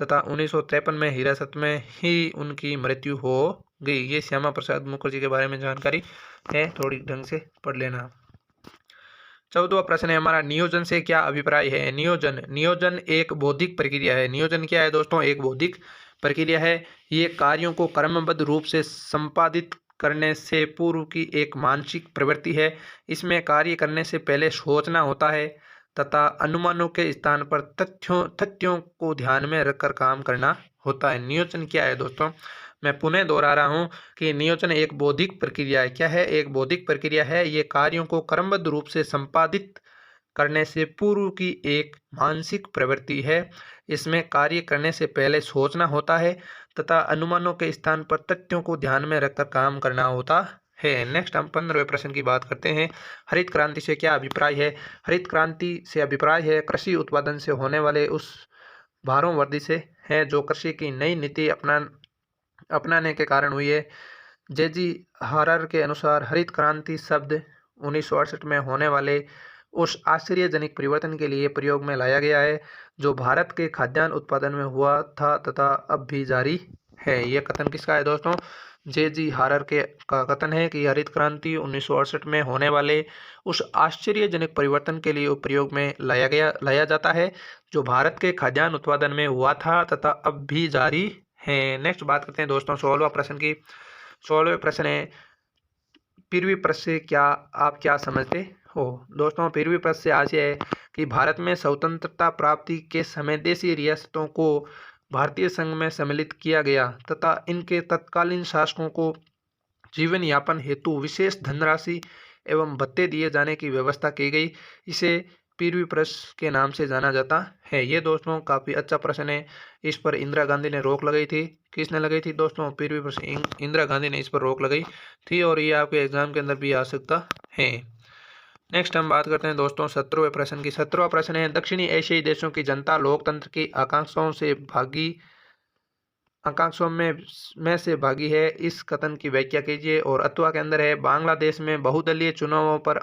तथा 1953 में हिरासत में ही उनकी मृत्यु हो गई। ये श्यामा प्रसाद मुखर्जी के बारे में जानकारी है, थोड़ी ढंग से पढ़ लेना। 14वां प्रश्न है हमारा, नियोजन से क्या अभिप्राय है? नियोजन एक बौद्धिक प्रक्रिया है। नियोजन क्या है दोस्तों? एक बौद्धिक प्रक्रिया है। ये कार्यों को क्रमबद्ध रूप से संपादित करने से पूर्व की एक मानसिक प्रवृत्ति है। इसमें कार्य करने से पहले सोचना होता है तथा अनुमानों के स्थान पर तथ्यों को ध्यान में रखकर काम करना होता है। नियोजन क्या है दोस्तों? मैं पुनः दोहरा रहा हूँ कि नियोजन एक बौद्धिक प्रक्रिया है। क्या है? एक बौद्धिक प्रक्रिया है। ये कार्यों को क्रमबद्ध रूप से संपादित करने से पूर्व की एक मानसिक प्रवृत्ति है। इसमें कार्य करने से पहले सोचना होता है तथा अनुमानों के स्थान पर तथ्यों को ध्यान में रखकर काम करना होता है। नेक्स्ट हम 15वें प्रश्न की बात करते हैं। हरित क्रांति से क्या अभिप्राय है? हरित क्रांति से अभिप्राय है कृषि उत्पादन से होने वाले उस भारों वृद्धि से है जो कृषि की नई नीति अपनाने के कारण हुई है। जे.जी. हारर के अनुसार हरित क्रांति शब्द 1968 में होने वाले उस आश्चर्यजनक परिवर्तन के लिए प्रयोग में लाया गया है जो भारत के खाद्यान्न उत्पादन में हुआ था तथा अब भी जारी है। यह कथन किसका है दोस्तों? जे.जी. हारर के का कथन है कि हरित क्रांति 1968 में होने वाले उस आश्चर्यजनक परिवर्तन के लिए प्रयोग में लाया जाता है जो भारत के खाद्यान्न उत्पादन में हुआ था तथा अब भी जारी है। नेक्स्ट बात करते हैं दोस्तों 16वां प्रश्न की। 16वें प्रश्न है, पृथ्वी पृष्ठ से आप क्या समझते हो? दोस्तों पृथ्वी पृष्ठ से आशय है कि भारत में स्वतंत्रता प्राप्ति के समय देशी रियासतों को भारतीय संघ में सम्मिलित किया गया तथा इनके तत्कालीन शासकों को जीवन यापन हेतु विशेष धनराशि एवं भत्ते दिए जाने की व्यवस्था की गई। इसे पृथ्वी पृष्ठ के नाम से जाना जाता है। ये दोस्तों काफ़ी अच्छा प्रश्न है। इस पर इंदिरा गांधी ने रोक लगाई थी। किसने लगाई थी दोस्तों? पृथ्वी पृष्ठ इंदिरा गांधी ने इस पर रोक लगाई थी और ये आपके एग्जाम के अंदर भी आ सकता है। नेक्स्ट हम बात करते हैं दोस्तों 17वें प्रश्न की। 17वां प्रश्न है, दक्षिणी एशियाई देशों की जनता लोकतंत्र की आकांक्षाओं में से भागी है। इस कथन की व्याख्या कीजिए। और अथवा के अंदर है, बांग्लादेश में बहुदलीय चुनावों पर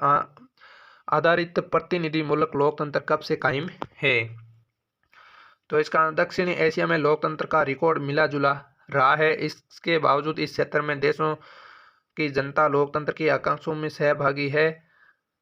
आधारित प्रतिनिधिमूलक लोकतंत्र कब से कायम है? तो इसका दक्षिणी एशिया में लोकतंत्र का रिकॉर्ड मिला जुला रहा है। इसके बावजूद इस क्षेत्र में देशों की जनता लोकतंत्र की आकांक्षाओं में सहभागी है,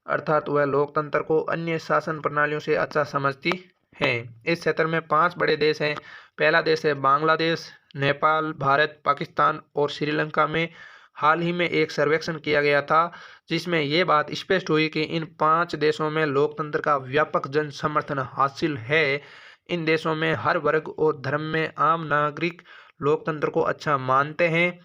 अर्थात वह लोकतंत्र को अन्य शासन प्रणालियों से अच्छा समझती है। इस क्षेत्र में 5 बड़े देश हैं। पहला देश है बांग्लादेश, नेपाल, भारत, पाकिस्तान और श्रीलंका में हाल ही में एक सर्वेक्षण किया गया था जिसमें ये बात स्पष्ट हुई कि इन 5 देशों में लोकतंत्र का व्यापक जन समर्थन हासिल है। इन देशों में हर वर्ग और धर्म में आम नागरिक लोकतंत्र को अच्छा मानते हैं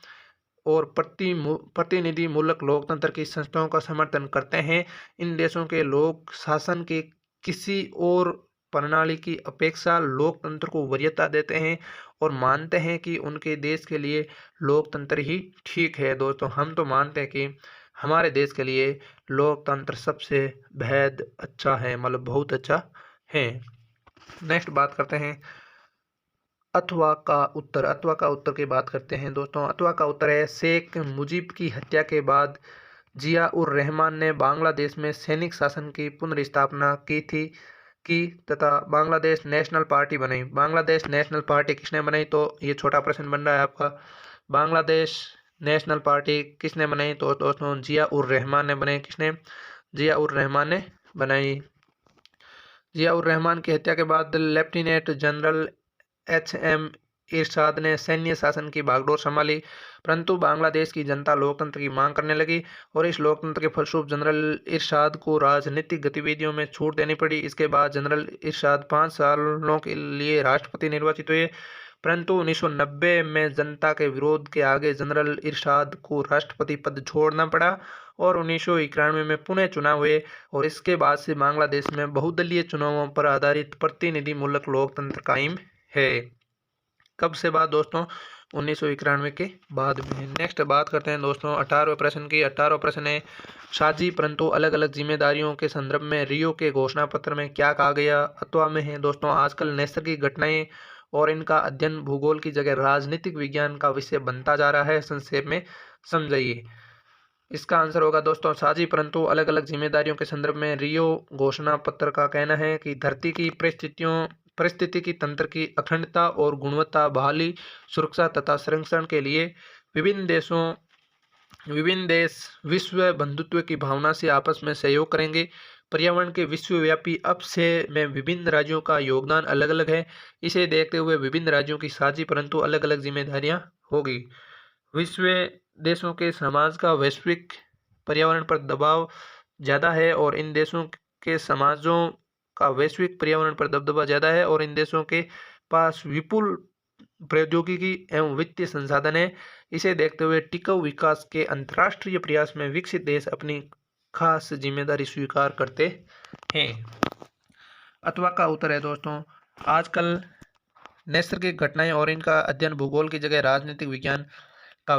और प्रतिनिधिमूलक लोकतंत्र की संस्थाओं का समर्थन करते हैं। इन देशों के लोग शासन के किसी और प्रणाली की अपेक्षा लोकतंत्र को वरीयता देते हैं और मानते हैं कि उनके देश के लिए लोकतंत्र ही ठीक है। दोस्तों, हम तो मानते हैं कि हमारे देश के लिए लोकतंत्र सबसे बेहद अच्छा है, मतलब बहुत अच्छा है। नेक्स्ट बात करते हैं अथवा का उत्तर की बात करते हैं। दोस्तों, अथवा का उत्तर है शेख मुजीब की हत्या के बाद जिया उर रहमान ने बांग्लादेश में सैनिक शासन की पुनर्स्थापना की तथा बांग्लादेश नेशनल पार्टी बनाई। बांग्लादेश नेशनल पार्टी किसने बनाई, तो ये छोटा प्रश्न बन रहा है आपका। बांग्लादेश नेशनल पार्टी किसने बनाई, तो दोस्तों जिया उर रहमान ने बनाई। किसने? जिया उर रहमान ने बनाई। जिया उर रहमान की हत्या के बाद लेफ्टिनेंट जनरल एच.एम. इरशाद ने सैन्य शासन की बागडोर संभाली, परंतु बांग्लादेश की जनता लोकतंत्र की मांग करने लगी और इस लोकतंत्र के फलस्वरूप जनरल इरशाद को राजनीतिक गतिविधियों में छूट देनी पड़ी। इसके बाद जनरल इरशाद 5 सालों के लिए राष्ट्रपति निर्वाचित हुए, परंतु 1990 में जनता के विरोध के आगे जनरल इरशाद को राष्ट्रपति पद छोड़ना पड़ा और 1991 में पुनः चुनाव हुए और इसके बाद से बांग्लादेश में बहुदलीय चुनावों पर आधारित प्रतिनिधिमूलक लोकतंत्र कायम है। कब से बाद दोस्तों? 1991 के बाद में। नेक्स्ट बात करते हैं दोस्तों 18वें प्रश्न की। 18वां प्रश्न है साझी परंतु अलग अलग जिम्मेदारियों के संदर्भ में रियो के घोषणा पत्र में क्या कहा गया? अथवा में है दोस्तों आजकल नैसर्गिक घटनाएं और इनका अध्ययन भूगोल की जगह राजनीतिक विज्ञान का विषय बनता जा रहा है। संक्षेप में समझाइए। इसका आंसर होगा दोस्तों साझी परंतु अलग अलग जिम्मेदारियों के संदर्भ में रियो घोषणा पत्र का कहना है कि धरती की परिस्थितिकी तंत्र की अखंडता और गुणवत्ता, बहाली, सुरक्षा तथा संरक्षण के लिए विभिन्न देश विश्व बंधुत्व की भावना से आपस में सहयोग करेंगे। पर्यावरण के विश्वव्यापी अपक्षय में विभिन्न राज्यों का योगदान अलग अलग है। इसे देखते हुए विभिन्न राज्यों की साझी परंतु अलग अलग जिम्मेदारियां होगी। विश्व देशों के समाज का वैश्विक पर्यावरण पर दबाव ज़्यादा है और इन देशों के समाजों का वैश्विक पर्यावरण पर दबदबा ज़्यादा है और इन देशों के पास विपुल प्रौद्योगिकी एवं वित्तीय संसाधन है। इसे देखते हुए टिकाऊ विकास के अंतर्राष्ट्रीय प्रयास में विकसित देश अपनी खास जिम्मेदारी स्वीकार करते हैं। अथवा का उत्तर है दोस्तों आजकल नैसर्गिक घटनाएं और इनका अध्ययन भूगोल की जगह राजनीतिक विज्ञान का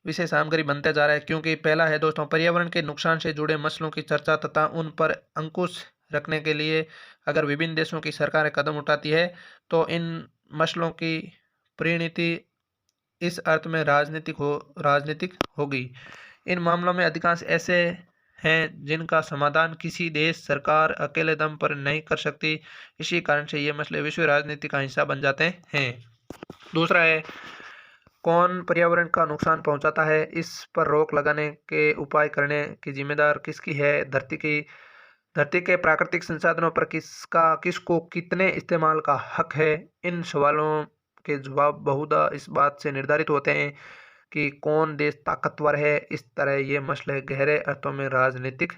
विषय सामग्री बनते जा रहा है, क्योंकि पहला है दोस्तों परियावरण के नुकसान से जुड़े मसलों की चर्चा तथा उन पर अंकुश रखने के लिए अगर विभिन्न देशों की सरकारें कदम उठाती है तो इन मसलों की परिणति इस अर्थ में राजनीतिक होगी। इन मामलों में अधिकांश ऐसे हैं जिनका समाधान किसी देश सरकार अकेले दम पर नहीं कर सकती। इसी कारण से ये मसले विश्व राजनीति का हिस्सा बन जाते हैं। दूसरा है कौन पर्यावरण का नुकसान पहुंचाता है, इस पर रोक लगाने के उपाय करने की जिम्मेदार किसकी है? धरती के प्राकृतिक संसाधनों पर किसको कितने इस्तेमाल का हक है? इन सवालों के जवाब बहुधा इस बात से निर्धारित होते हैं कि कौन देश ताकतवर है। इस तरह ये मसले गहरे अर्थों में राजनीतिक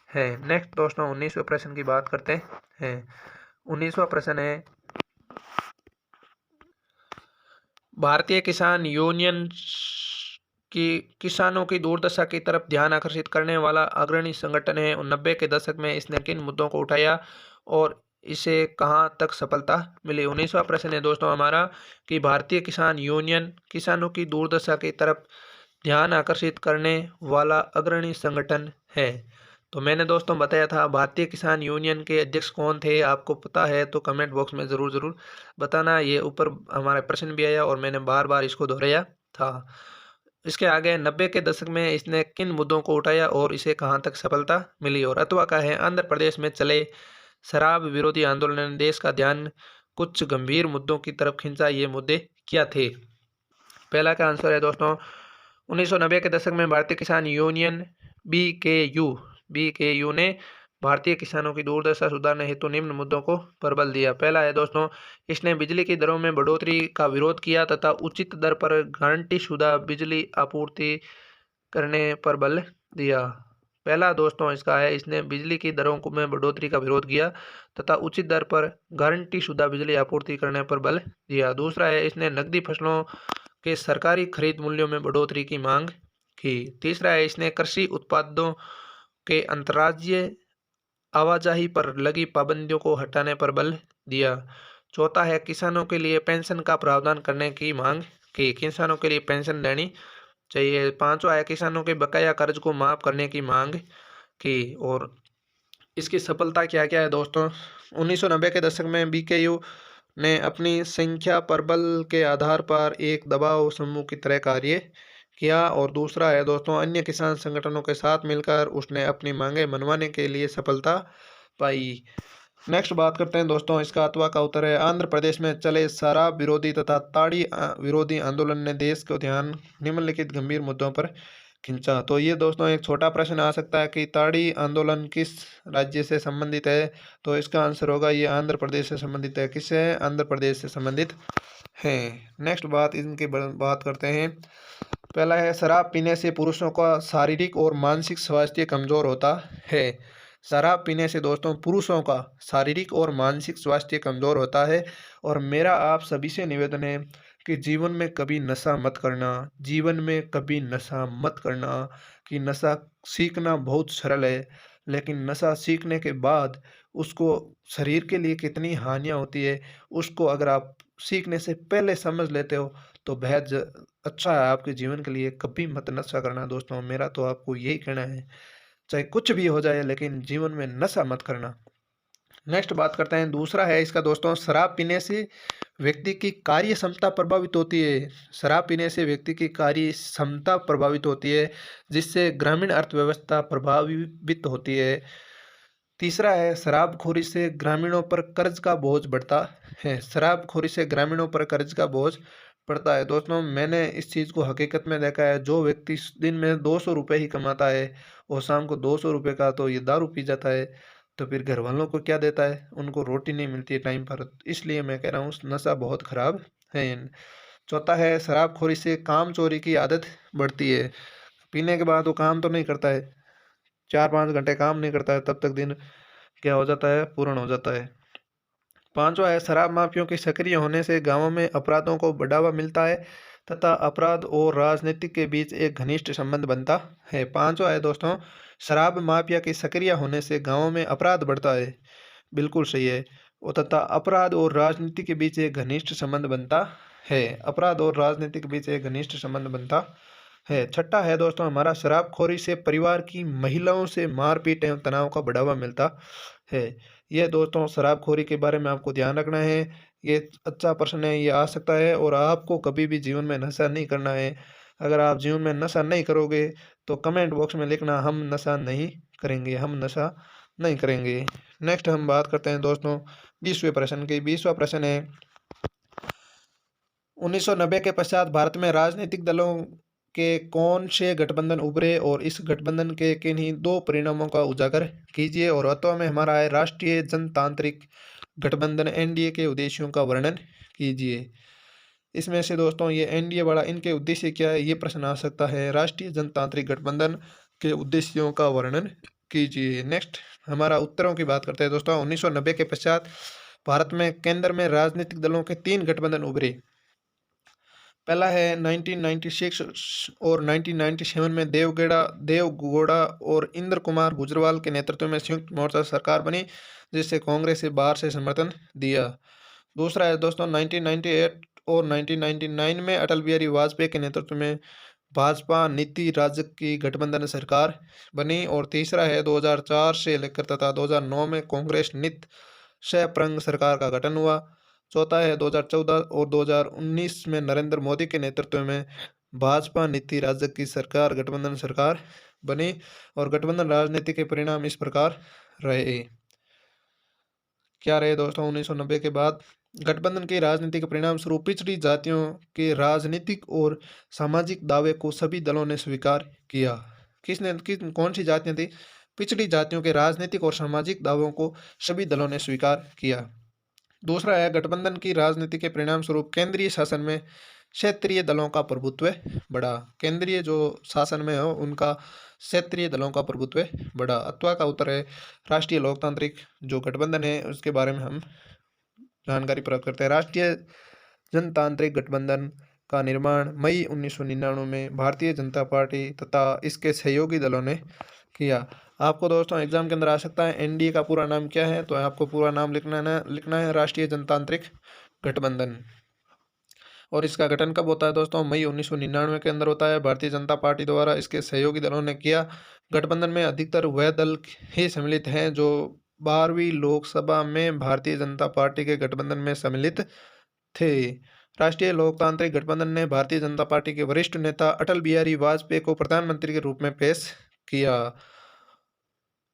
है। नेक्स्ट दोस्तों 19वें प्रश्न की बात करते हैं। 19वां प्रश्न है भारतीय किसान यूनियन की किसानों की दुर्दशा की तरफ ध्यान आकर्षित करने वाला अग्रणी संगठन है। 90 के दशक में इसने किन मुद्दों को उठाया और इसे कहां तक सफलता मिली? 19वां प्रश्न है दोस्तों हमारा कि भारतीय किसान यूनियन किसानों की दुर्दशा की तरफ ध्यान आकर्षित करने वाला अग्रणी संगठन है। तो मैंने दोस्तों बताया था भारतीय किसान यूनियन के अध्यक्ष कौन थे, आपको पता है तो कमेंट बॉक्स में ज़रूर बताना। ये ऊपर हमारा प्रश्न भी आया और मैंने बार बार इसको दोहराया था। इसके आगे 90 के दशक में इसने किन मुद्दों को उठाया और इसे कहां तक सफलता मिली? और अथवा का है आंध्र प्रदेश में चले शराब विरोधी आंदोलन ने देश का ध्यान कुछ गंभीर मुद्दों की तरफ खींचा। ये मुद्दे क्या थे? पहला का आंसर है दोस्तों 1990 के दशक में भारतीय किसान यूनियन BKU ने भारतीय किसानों की दुर्दशा सुधारने हेतु निम्न मुद्दों को पर बल दिया। पहला है दोस्तों, इसने बिजली की दरों में बढ़ोतरी का विरोध किया तथा उचित दर पर गारंटीशुदा बिजली आपूर्ति करने पर बल दिया। पहला दोस्तों इसका है, इसने बिजली की दरों में बढ़ोतरी का विरोध किया तथा उचित दर पर गारंटीशुदा बिजली आपूर्ति करने पर बल दिया। दूसरा है, इसने नकदी फसलों के सरकारी खरीद मूल्यों में बढ़ोतरी की मांग की। तीसरा है, इसने कृषि उत्पादों के अंतर्राज्यीय आवाजाही पर लगी पाबंदियों को हटाने पर बल दिया। चौथा है, किसानों के लिए पेंशन का प्रावधान करने की मांग की। किसानों के लिए पेंशन देनी चाहिए। पांचवा है, किसानों के बकाया कर्ज को माफ करने की मांग की। और इसकी सफलता क्या क्या है दोस्तों? 1990 के दशक में बीकेयू ने अपनी संख्या परबल के आधार पर एक दबाव समूह की तरह कार्य किया। और दूसरा है दोस्तों, अन्य किसान संगठनों के साथ मिलकर उसने अपनी मांगे मनवाने के लिए सफलता पाई। नेक्स्ट बात करते हैं दोस्तों, इसका अथवा का उत्तर है, आंध्र प्रदेश में चले शराब विरोधी तथा ताड़ी विरोधी आंदोलन ने देश को ध्यान निम्नलिखित गंभीर मुद्दों पर खींचा। तो ये दोस्तों एक छोटा प्रश्न आ सकता है कि ताड़ी आंदोलन किस राज्य से संबंधित है? तो इसका आंसर होगा ये आंध्र प्रदेश से संबंधित है। किससे? आंध्र प्रदेश से संबंधित है। नेक्स्ट बात इनकी बात करते हैं। पहला है, शराब पीने से पुरुषों का शारीरिक और मानसिक स्वास्थ्य कमजोर होता है। शराब पीने से दोस्तों पुरुषों का शारीरिक और मानसिक स्वास्थ्य कमजोर होता है। और मेरा आप सभी से निवेदन है कि जीवन में कभी नशा मत करना, जीवन में कभी नशा मत करना। कि नशा सीखना बहुत सरल है, लेकिन नशा सीखने के बाद उसको शरीर के लिए कितनी हानियाँ होती है, उसको अगर आप सीखने से पहले समझ लेते हो तो बेहद अच्छा है आपके जीवन के लिए। कभी मत नशा करना दोस्तों, मेरा तो आपको यही कहना है। चाहे कुछ भी हो जाए, लेकिन जीवन में नशा मत करना। नेक्स्ट बात करते हैं, दूसरा है इसका दोस्तों, शराब पीने से व्यक्ति की कार्य क्षमता प्रभावित होती है। शराब पीने से व्यक्ति की कार्य क्षमता प्रभावित होती है, जिससे ग्रामीण अर्थव्यवस्था प्रभावित होती है। तीसरा है, शराबखोरी से ग्रामीणों पर कर्ज का बोझ बढ़ता है। शराबखोरी से ग्रामीणों पर कर्ज का बोझ पड़ता है। दोस्तों मैंने इस चीज़ को हकीकत में देखा है। जो व्यक्ति दिन में 200 रुपये ही कमाता है और शाम को 200 रुपये का तो ये दारू पी जाता है, तो फिर घर वालों को क्या देता है? उनको रोटी नहीं मिलती है टाइम पर। इसलिए मैं कह रहा हूँ नशा बहुत खराब है। चौथा है, शराबखोरी से काम चोरी की आदत बढ़ती है। पीने के बाद वो काम तो नहीं करता है, 4-5 घंटे काम नहीं करता है, तब तक दिन क्या हो जाता है? पूर्ण हो जाता है। पांचवा है, शराब माफियों के सक्रिय होने से गांवों में अपराधों को बढ़ावा मिलता है तथा अपराध और राजनीति के बीच एक घनिष्ठ संबंध बनता है। पांचवा है दोस्तों, शराब माफिया के सक्रिय होने से गांवों में अपराध बढ़ता है। बिल्कुल सही है। और तथा अपराध और राजनीति के बीच एक घनिष्ठ संबंध बनता है। अपराध और राजनीति के बीच एक घनिष्ठ संबंध बनता है। छठा है दोस्तों हमारा, शराबखोरी से परिवार की महिलाओं से मारपीट एवं तनाव का बढ़ावा मिलता है। ये दोस्तों शराबखोरी के बारे में आपको ध्यान रखना है। ये अच्छा प्रश्न है, ये आ सकता है। और आपको कभी भी जीवन में नशा नहीं करना है। अगर आप जीवन में नशा नहीं करोगे तो कमेंट बॉक्स में लिखना, हम नशा नहीं करेंगे, हम नशा नहीं करेंगे। नेक्स्ट हम बात करते हैं दोस्तों 20वें प्रश्न की। 20वां प्रश्न है, 1990 के पश्चात भारत में राजनीतिक दलों के कौन से गठबंधन उभरे और इस गठबंधन के किन्हीं दो परिणामों का उजागर कीजिए। और अथवा में हमारा है, राष्ट्रीय जनतांत्रिक गठबंधन एनडीए के उद्देश्यों का वर्णन कीजिए। इसमें से दोस्तों ये एनडीए वाला, इनके उद्देश्य क्या है, ये प्रश्न आ सकता है। राष्ट्रीय जनतांत्रिक गठबंधन के उद्देश्यों का वर्णन कीजिए। नेक्स्ट हमारा उत्तरों की बात करते हैं दोस्तों। 1990 के पश्चात भारत में केंद्र में राजनीतिक दलों के 3 गठबंधन उभरे। पहला है 1996 और 1997 में देवगौड़ा और इंद्र कुमार गुजरावाल के नेतृत्व में संयुक्त मोर्चा सरकार बनी, जिससे कांग्रेस से बाहर से समर्थन दिया। दूसरा है दोस्तों 1998 और 1999 में अटल बिहारी वाजपेयी के नेतृत्व में भाजपा नीति राजग की गठबंधन सरकार बनी। और तीसरा है 2004 से लेकर तथा 2009 में कांग्रेस नित सहप्रंग सरकार का गठन हुआ। चौथा है 2014 और 2019 में नरेंद्र मोदी के नेतृत्व में भाजपा नीति राजग की सरकार गठबंधन सरकार बनी। और गठबंधन राजनीति के परिणाम इस प्रकार रहे। क्या रहे दोस्तों? 1990 के बाद गठबंधन के राजनीतिक परिणाम स्वरूप पिछड़ी जातियों के राजनीतिक और सामाजिक दावे को सभी दलों ने स्वीकार किया। कौन सी जातियां थी? पिछड़ी जातियों के राजनीतिक और सामाजिक दावों को सभी दलों ने स्वीकार किया। दूसरा है गठबंधन की राजनीति के परिणाम स्वरूप केंद्रीय शासन में क्षेत्रीय दलों का प्रभुत्व बढ़ा। केंद्रीय जो शासन में हो उनका क्षेत्रीय दलों का प्रभुत्व बढ़ा। अथवा का उत्तर है राष्ट्रीय लोकतांत्रिक जो गठबंधन है उसके बारे में हम जानकारी प्राप्त करते हैं। राष्ट्रीय जनतांत्रिक गठबंधन का निर्माण मई 1999 में भारतीय जनता पार्टी तथा इसके सहयोगी दलों ने किया। आपको दोस्तों एग्जाम के अंदर आ सकता है एनडीए का पूरा नाम क्या है, तो आपको पूरा नाम लिखना है राष्ट्रीय जनतांत्रिक गठबंधन। और इसका गठन कब होता है दोस्तों? मई 1999 के अंदर होता है। भारतीय जनता पार्टी द्वारा इसके सहयोगी दलों ने किया। गठबंधन में अधिकतर वह दल ही सम्मिलित हैं जो 12वीं लोकसभा में भारतीय जनता पार्टी के गठबंधन में सम्मिलित थे। राष्ट्रीय लोकतांत्रिक गठबंधन ने भारतीय जनता पार्टी के वरिष्ठ नेता अटल बिहारी वाजपेयी को प्रधानमंत्री के रूप में पेश किया।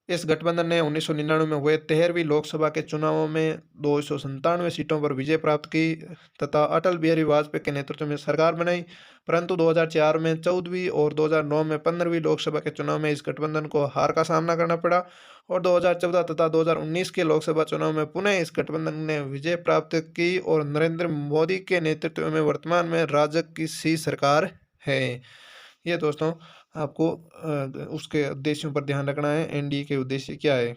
इस गठबंधन ने 1999 में हुए 13वीं लोकसभा के चुनावों में 297 सीटों पर विजय प्राप्त की तथा अटल बिहारी वाजपेयी के नेतृत्व में सरकार बनाई। परंतु 2004 में 14वीं और 2009 में 15वीं लोकसभा के चुनाव में इस गठबंधन को हार का सामना करना पड़ा और 2014 तथा 2019 के लोकसभा चुनाव में पुनः इस गठबंधन ने विजय प्राप्त की और नरेंद्र मोदी के नेतृत्व में वर्तमान में राजग की सी सरकार है। ये दोस्तों आपको उसके उद्देश्यों पर ध्यान रखना है, एनडीए के उद्देश्य क्या है।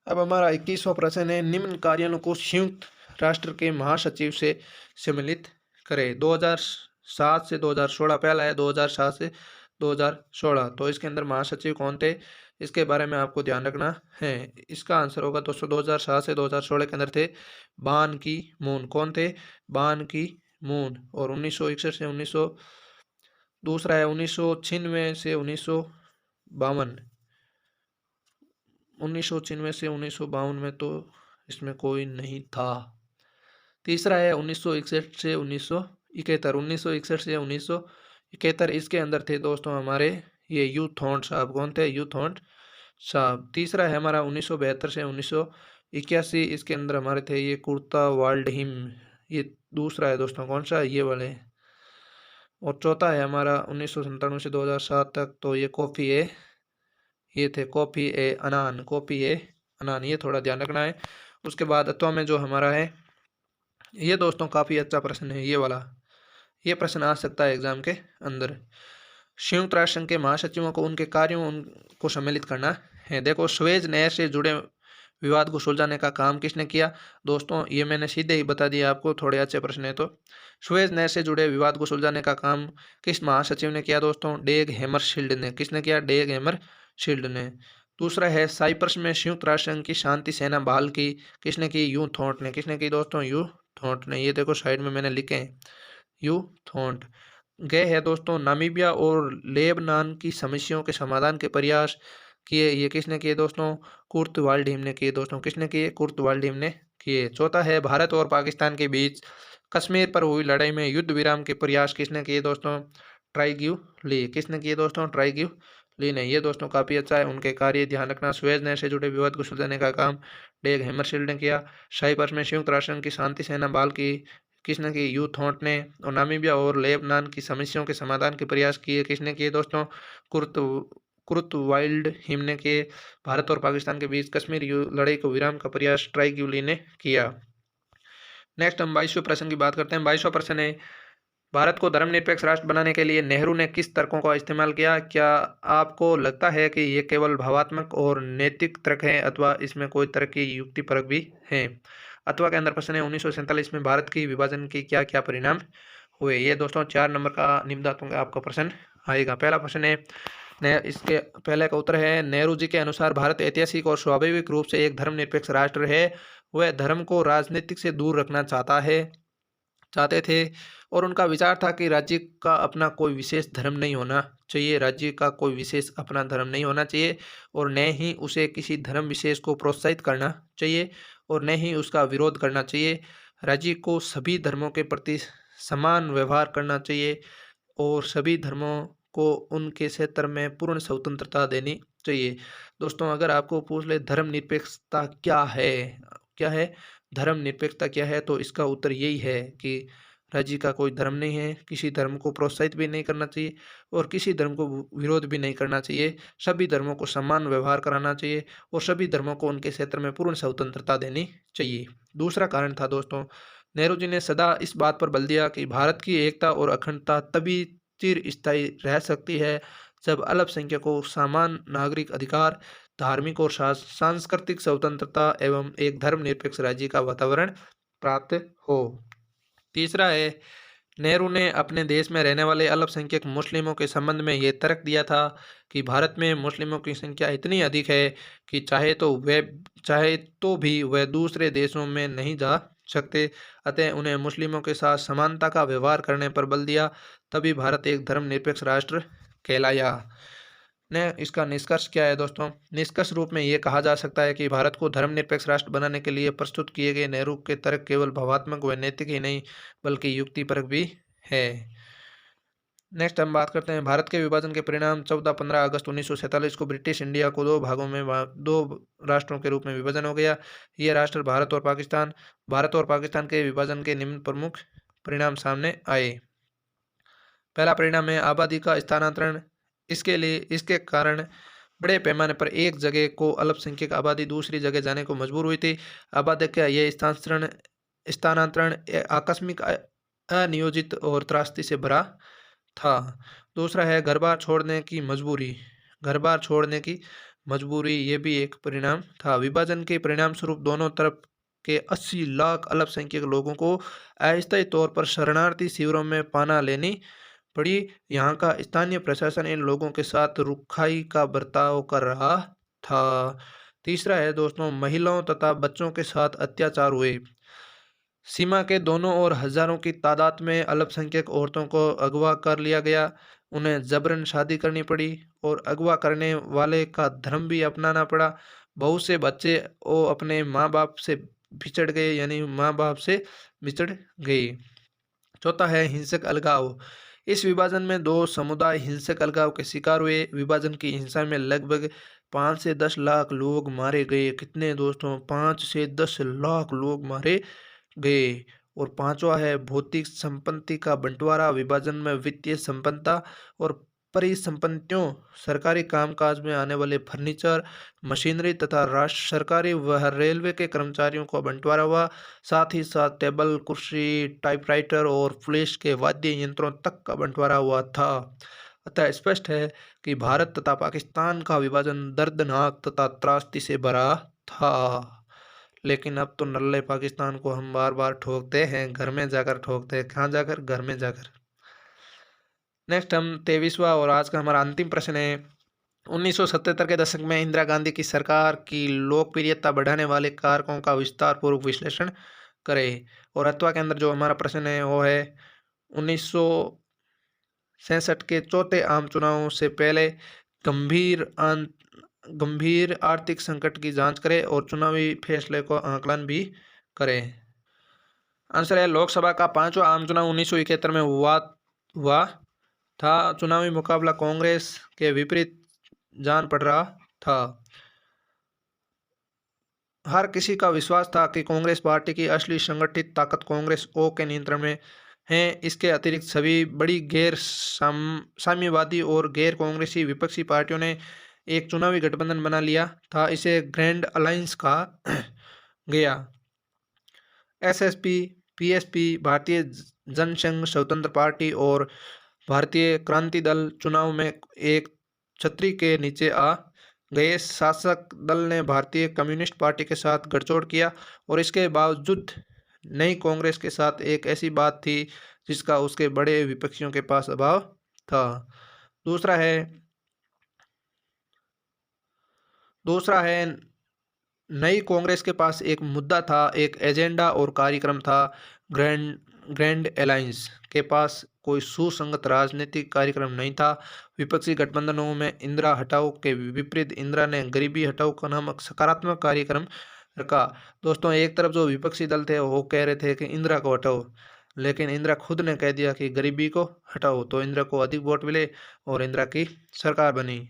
अब हमारा 21वां प्रश्न है, निम्न कार्यालयों को संयुक्त राष्ट्र के महासचिव से सम्मिलित करें। 2007 से 2016 पहला है 2007 से 2016, तो इसके अंदर महासचिव कौन थे इसके बारे में आपको ध्यान रखना है। इसका आंसर होगा दोस्तों 2007 से 2016 के अंदर थे बान की मून। कौन थे? बान की मून। और 1961 से 1900 दूसरा है 1996 से 1952। 1996 से 1952 में तो इसमें कोई नहीं था। तीसरा है 1961 से 1971। 1961 से 1971 इसके अंदर थे दोस्तों हमारे ये ह्यू थॉर्न साहब। कौन थे? ह्यू थॉर्न साहब। तीसरा है हमारा 1972 से 1981, इसके अंदर हमारे थे ये कुर्ता वाल्डहिम। ये दूसरा है दोस्तों, कौन सा? ये वाले। और चौथा है हमारा 1997 से 2007 तक, तो ये कोफी ए, ये थे कोफी ए अनान। कोफी ए अनान, ये थोड़ा ध्यान रखना है। उसके बाद अथवा में जो हमारा है ये दोस्तों काफ़ी अच्छा प्रश्न है ये वाला। ये प्रश्न आ सकता है एग्जाम के अंदर। संयुक्त राष्ट्र संघ के महासचिवों को उनके कार्यों को सम्मिलित करना है। देखो, स्वेज नहर से जुड़े विवाद को सुलझाने का काम किसने किया? दोस्तों ये मैंने सीधे ही बता दिया आपको, थोड़े अच्छे प्रश्न है तो। स्वेज नहर से जुड़े विवाद को सुलझाने का काम किस महासचिव ने किया दोस्तों? डेग हैमरशील्ड ने। किसने किया? डेग हैमरशील्ड ने। दूसरा है साइप्रस में संयुक्त राष्ट्र संघ की शांति सेना बहाल की। किसने की? ह्यू थॉर्न ने। किसने की दोस्तों? ह्यू थॉर्न ने। ये देखो साइड में मैंने लिखे हैं ह्यू थॉर्न। गए है दोस्तों नामीबिया और लेबनान की समस्याओं के समाधान के प्रयास किए। ये किसने किए दोस्तों? कुर्त वाल्डहिम ने किए दोस्तों। किसने किए? कुर्त वाल्डहिम ने किए। चौथा है भारत और पाकिस्तान के बीच कश्मीर पर हुई लड़ाई में युद्ध विराम के प्रयास किसने किए दोस्तों? ट्राइग्यू ली। किसने किए दोस्तों? ट्राइग्यू ली ने। ये दोस्तों काफ़ी अच्छा है, उनके कार्य ध्यान रखना। स्वेज नहर से जुड़े विवाद को सुलझाने का काम डेग हैमरशील्ड ने किया। साइप्रस में संयुक्त राष्ट्र संघ की शांति सेना बहाल की। किसने की? ह्यू थॉर्न ने। और नामीबिया और लेबनान की समस्याओं के समाधान के प्रयास किए। किसने किए दोस्तों? कुर्त वाल्डहिम ने किए। भारत और पाकिस्तान के बीच कश्मीर लड़ाई को विराम का प्रयास ट्राइग्यू ली ने किया। नेक्स्ट हम 22वें प्रश्न की बात करते हैं। 22वां प्रश्न है, भारत को धर्मनिरपेक्ष राष्ट्र बनाने के लिए नेहरू ने किस तर्कों का इस्तेमाल किया? क्या आपको लगता है कि ये केवल भावात्मक और नैतिक तर्क हैं अथवा इसमें कोई तरह की युक्तिपरक भी हैं? अथवा के अंदर प्रश्न है 1947 में भारत की विभाजन के क्या क्या परिणाम हुए? ये दोस्तों 4 नंबर का निबंधात्मक का आपका प्रश्न आएगा। पहला प्रश्न है इसके पहले का उत्तर है नेहरू जी के अनुसार भारत ऐतिहासिक और स्वाभाविक रूप से एक धर्मनिरपेक्ष राष्ट्र है। वह धर्म को राजनीतिक से दूर रखना चाहते थे और उनका विचार था कि राज्य का अपना कोई विशेष धर्म नहीं होना चाहिए। राज्य का कोई विशेष अपना धर्म नहीं होना चाहिए और न ही उसे किसी धर्म विशेष को प्रोत्साहित करना चाहिए और न ही उसका विरोध करना चाहिए। राज्य को सभी धर्मों के प्रति समान व्यवहार करना चाहिए और सभी धर्मों को उनके क्षेत्र में पूर्ण स्वतंत्रता देनी चाहिए। दोस्तों अगर आपको पूछ ले धर्मनिरपेक्षता क्या है, धर्मनिरपेक्षता क्या है, तो इसका उत्तर यही है कि राज्य का कोई धर्म नहीं है, किसी धर्म को प्रोत्साहित भी नहीं करना चाहिए और किसी धर्म को विरोध भी नहीं करना चाहिए। सभी धर्मों को समान व्यवहार कराना चाहिए और सभी धर्मों को उनके क्षेत्र में पूर्ण स्वतंत्रता देनी चाहिए। दूसरा कारण था दोस्तों, नेहरू जी ने सदा इस बात पर बल दिया कि भारत की एकता और अखंडता तभी चिरस्थायी रह सकती है जब अल्पसंख्यकों को समान नागरिक अधिकार, धार्मिक और सांस्कृतिक स्वतंत्रता एवं एक धर्मनिरपेक्ष राज्य का वातावरण प्राप्त हो। तीसरा है, नेहरू ने अपने देश में रहने वाले अल्पसंख्यक मुस्लिमों के संबंध में ये तर्क दिया था कि भारत में मुस्लिमों की संख्या इतनी अधिक है कि चाहे तो भी वे दूसरे देशों में नहीं जा सकते, अतः उन्हें मुस्लिमों के साथ समानता का व्यवहार करने पर बल दिया, तभी भारत एक धर्मनिरपेक्ष राष्ट्र कहलाया। ने इसका निष्कर्ष क्या है दोस्तों? निष्कर्ष रूप में ये कहा जा सकता है कि भारत को धर्मनिरपेक्ष राष्ट्र बनाने के लिए प्रस्तुत किए गए नेहरू के तर्क केवल भावात्मक व नैतिक ही नहीं बल्कि युक्तिपरक भी है। नेक्स्ट हम बात करते हैं भारत के विभाजन के परिणाम। 14-15 अगस्त 1947 को ब्रिटिश इंडिया को दो भागों में दो राष्ट्रों के रूप में विभाजन हो गया। ये राष्ट्र भारत और पाकिस्तान। भारत और पाकिस्तान के विभाजन के निम्न प्रमुख परिणाम सामने आए। पहला परिणाम है आबादी का स्थानांतरण। इसके कारण बड़े पैमाने पर एक जगह को अल्पसंख्यक आबादी दूसरी जगह जाने को मजबूर हुई थी। आबादी का यह स्थानांतरण आकस्मिक, अनियोजित और त्रासदी से भरा था। दूसरा है घर बार छोड़ने की मजबूरी। घर बार छोड़ने की मजबूरी ये भी एक परिणाम था। विभाजन के परिणाम स्वरूप दोनों तरफ के 80 लाख अल्पसंख्यक लोगों को अस्थायी तौर पर शरणार्थी शिविरों में पनाह लेनी पड़ी। यहाँ का स्थानीय प्रशासन इन लोगों के साथ रुखाई का बर्ताव कर रहा था। तीसरा है दोस्तों, महिलाओं तथा बच्चों के साथ अत्याचार हुए। सीमा के दोनों ओर हजारों की तादाद में अल्पसंख्यक औरतों को अगवा कर लिया गया। उन्हें जबरन शादी करनी पड़ी और अगवा करने वाले का धर्म भी अपनाना पड़ा। बहुत से बच्चे वो अपने माँ बाप से बिछड़ गए, यानी माँ बाप से बिछड़ गए। चौथा है हिंसक अलगाव। इस विभाजन में दो समुदाय हिंसक अलगाव के शिकार हुए। विभाजन की हिंसा में लगभग 5 से 10 लाख लोग मारे गए। कितने दोस्तों? 5 से 10 लाख लोग मारे गए। और पांचवा है भौतिक संपत्ति का बंटवारा। विभाजन में वित्तीय संपदा और परिसंपत्तियों, सरकारी कामकाज में आने वाले फर्नीचर, मशीनरी तथा राष्ट्र सरकारी व रेलवे के कर्मचारियों को बंटवारा हुआ। साथ ही साथ टेबल, कुर्सी, टाइपराइटर और पुलिस के वाद्य यंत्रों तक का बंटवारा हुआ था। अतः स्पष्ट है कि भारत तथा पाकिस्तान का विभाजन दर्दनाक तथा त्रासदी से भरा था। लेकिन अब तो नल्ले पाकिस्तान को हम बार बार ठोकते हैं, घर में जाकर ठोकते हैं। कहाँ जाकर? घर में जाकर। नेक्स्ट हम 23वां और आज का हमारा अंतिम प्रश्न है, 1977 के दशक में इंदिरा गांधी की सरकार की लोकप्रियता बढ़ाने वाले कारकों का विस्तार पूर्वक विश्लेषण करें। और अथवा के अंदर जो हमारा प्रश्न है वो है 1967 के चौथे आम चुनाव से पहले गंभीर आर्थिक संकट की जांच करें और चुनावी फैसले को आकलन भी करें। आंसर है लोकसभा का 5वां आम चुनाव 1971 में हुआ था। चुनावी मुकाबला कांग्रेस के विपरीत जान पड़ रहा था। हर किसी का विश्वास था कि कांग्रेस पार्टी की असली संगठित ताकत कांग्रेस ओ के नियंत्रण में है। इसके अतिरिक्त सभी बड़ी गैर साम्यवादी और गैर कांग्रेसी विपक्षी पार्टियों ने एक चुनावी गठबंधन बना लिया था। इसे ग्रैंड अलायंस कहा गया। एसएसपी, पीएसपी, भारतीय जनसंघ स्वतंत्र पार्टी और भारतीय क्रांति दल चुनाव में एक छतरी के नीचे आ गए। शासक दल ने भारतीय कम्युनिस्ट पार्टी के साथ गठजोड़ किया और इसके बावजूद नई कांग्रेस के साथ एक ऐसी बात थी जिसका उसके बड़े विपक्षियों के पास अभाव था। दूसरा है नई कांग्रेस के पास एक मुद्दा था, एक एजेंडा और कार्यक्रम था। ग्रैंड अलायंस के पास कोई सुसंगत राजनीतिक कार्यक्रम नहीं था। विपक्षी गठबंधनों में इंदिरा हटाओ के विपरीत इंदिरा ने गरीबी हटाओ का नामक सकारात्मक कार्यक्रम रखा। दोस्तों, एक तरफ जो विपक्षी दल थे वो कह रहे थे कि इंदिरा को हटाओ, लेकिन इंदिरा खुद ने कह दिया कि गरीबी को हटाओ, तो इंदिरा को अधिक वोट मिले और इंदिरा की सरकार बनी।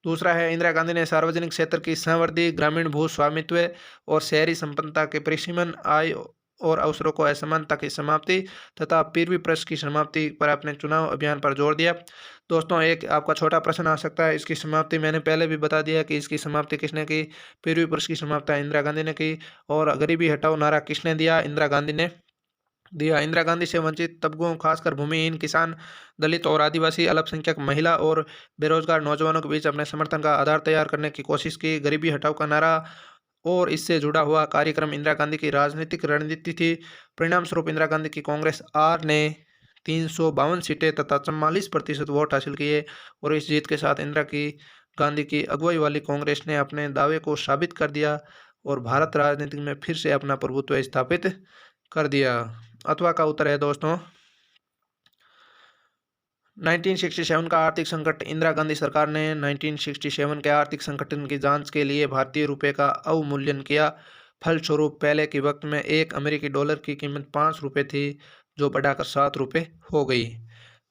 दूसरा है इंदिरा गांधी ने सार्वजनिक क्षेत्र की संवर्धी, ग्रामीण भू स्वामित्व और शहरी संपन्नता के परिसीमन, आय और अवसरों को असमानता की समाप्ति तथा पीरवी प्रश्न की समाप्ति पर अपने चुनाव अभियान पर जोर दिया। दोस्तों एक आपका छोटा प्रश्न आ सकता है, इसकी समाप्ति मैंने पहले भी बता दिया कि इसकी समाप्ति किसने की, पीरवी प्रश्न की समाप्ति इंदिरा गांधी ने की। और गरीबी हटाओ नारा किसने दिया, इंदिरा गांधी ने दिया। इंदिरा गांधी से वंचित तबकों खासकर भूमिहीन किसान, दलित और आदिवासी, अल्पसंख्यक, महिला और बेरोजगार नौजवानों के बीच अपने समर्थन का आधार तैयार करने की कोशिश की। गरीबी हटाओ का नारा और इससे जुड़ा हुआ कार्यक्रम इंदिरा गांधी की राजनीतिक रणनीति थी। परिणाम स्वरूप इंदिरा गांधी की कांग्रेस आर ने 352 सीटें तथा 44% वोट हासिल किए और इस जीत के साथ इंदिरा की गांधी की अगुवाई वाली कांग्रेस ने अपने दावे को साबित कर दिया और भारत राजनीति में फिर से अपना प्रभुत्व स्थापित कर दिया। अथवा का उत्तर है दोस्तों 1967 का आर्थिक संकट। इंदिरा गांधी सरकार ने 1967 के आर्थिक संकट की जांच के लिए भारतीय रुपये का अवमूल्यन किया। फलस्वरूप पहले के वक्त में एक अमेरिकी डॉलर की कीमत 5 रुपये थी, जो बढ़ाकर 7 रुपये हो गई।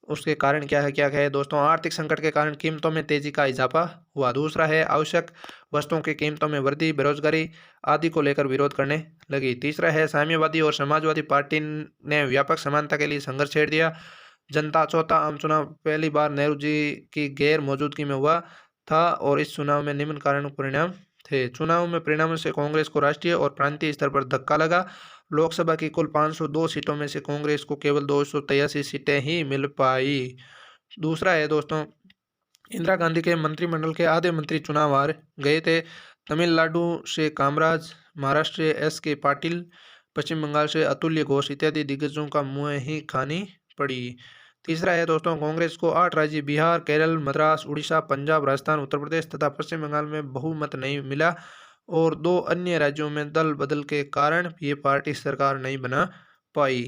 उसके कारण क्या है दोस्तों, आर्थिक संकट के कारण कीमतों में तेजी का इजाफा हुआ। दूसरा है आवश्यक वस्तुओं की कीमतों में वृद्धि, बेरोजगारी आदि को लेकर विरोध करने लगी। तीसरा है साम्यवादी और समाजवादी पार्टी ने व्यापक समानता के लिए संघर्ष छेड़ दिया। जनता चौथा आम चुनाव पहली बार नेहरू जी की गैर मौजूदगी में हुआ था और इस चुनाव में निम्न कारण परिणाम थे। चुनाव में परिणामों से कांग्रेस को राष्ट्रीय और प्रांतीय स्तर पर धक्का लगा। लोकसभा की कुल 502 सीटों में से कांग्रेस को केवल 283 सीटें ही मिल पाई। दूसरा है दोस्तों, इंदिरा गांधी के मंत्रिमंडल के आधे मंत्री चुनाव हार गए थे। तमिलनाडु से कामराज, महाराष्ट्र से S.K. पाटिल, पश्चिम बंगाल से अतुल्य घोष इत्यादि दिग्गजों का मुँह ही खानी पड़ी। तीसरा है दोस्तों, कांग्रेस को 8 राज्य बिहार, केरल, मद्रास, उड़ीसा, पंजाब, राजस्थान, उत्तर प्रदेश तथा पश्चिम बंगाल में बहुमत नहीं मिला और 2 अन्य राज्यों में दल बदल के कारण ये पार्टी सरकार नहीं बना पाई।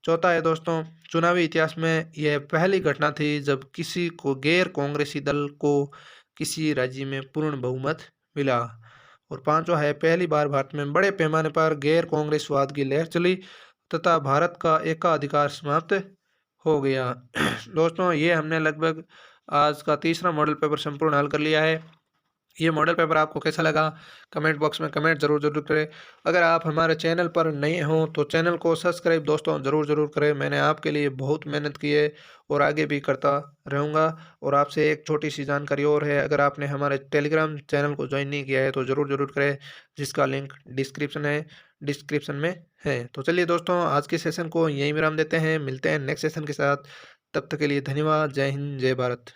चौथा है दोस्तों, चुनावी इतिहास में यह पहली घटना थी जब किसी को गैर कांग्रेसी दल को किसी राज्य में पूर्ण बहुमत मिला। और पांचवा है, पहली बार भारत में बड़े पैमाने पर गैर कांग्रेसवाद की लहर चली तथा भारत का एकाधिकार समाप्त हो गया। दोस्तों ये हमने लगभग आज का तीसरा मॉडल पेपर संपूर्ण हल कर लिया है। ये मॉडल पेपर आपको कैसा लगा कमेंट बॉक्स में कमेंट जरूर करें। अगर आप हमारे चैनल पर नए हों तो चैनल को सब्सक्राइब दोस्तों जरूर करें। मैंने आपके लिए बहुत मेहनत की है और आगे भी करता रहूँगा। और आपसे एक छोटी सी जानकारी और है, अगर आपने हमारे टेलीग्राम चैनल को ज्वाइन नहीं किया है तो ज़रूर करें, जिसका लिंक डिस्क्रिप्शन में है। तो चलिए दोस्तों आज के सेशन को यहीं विराम देते हैं, मिलते हैं नेक्स्ट सेशन के साथ। तब तक के लिए धन्यवाद। जय हिंद, जय भारत।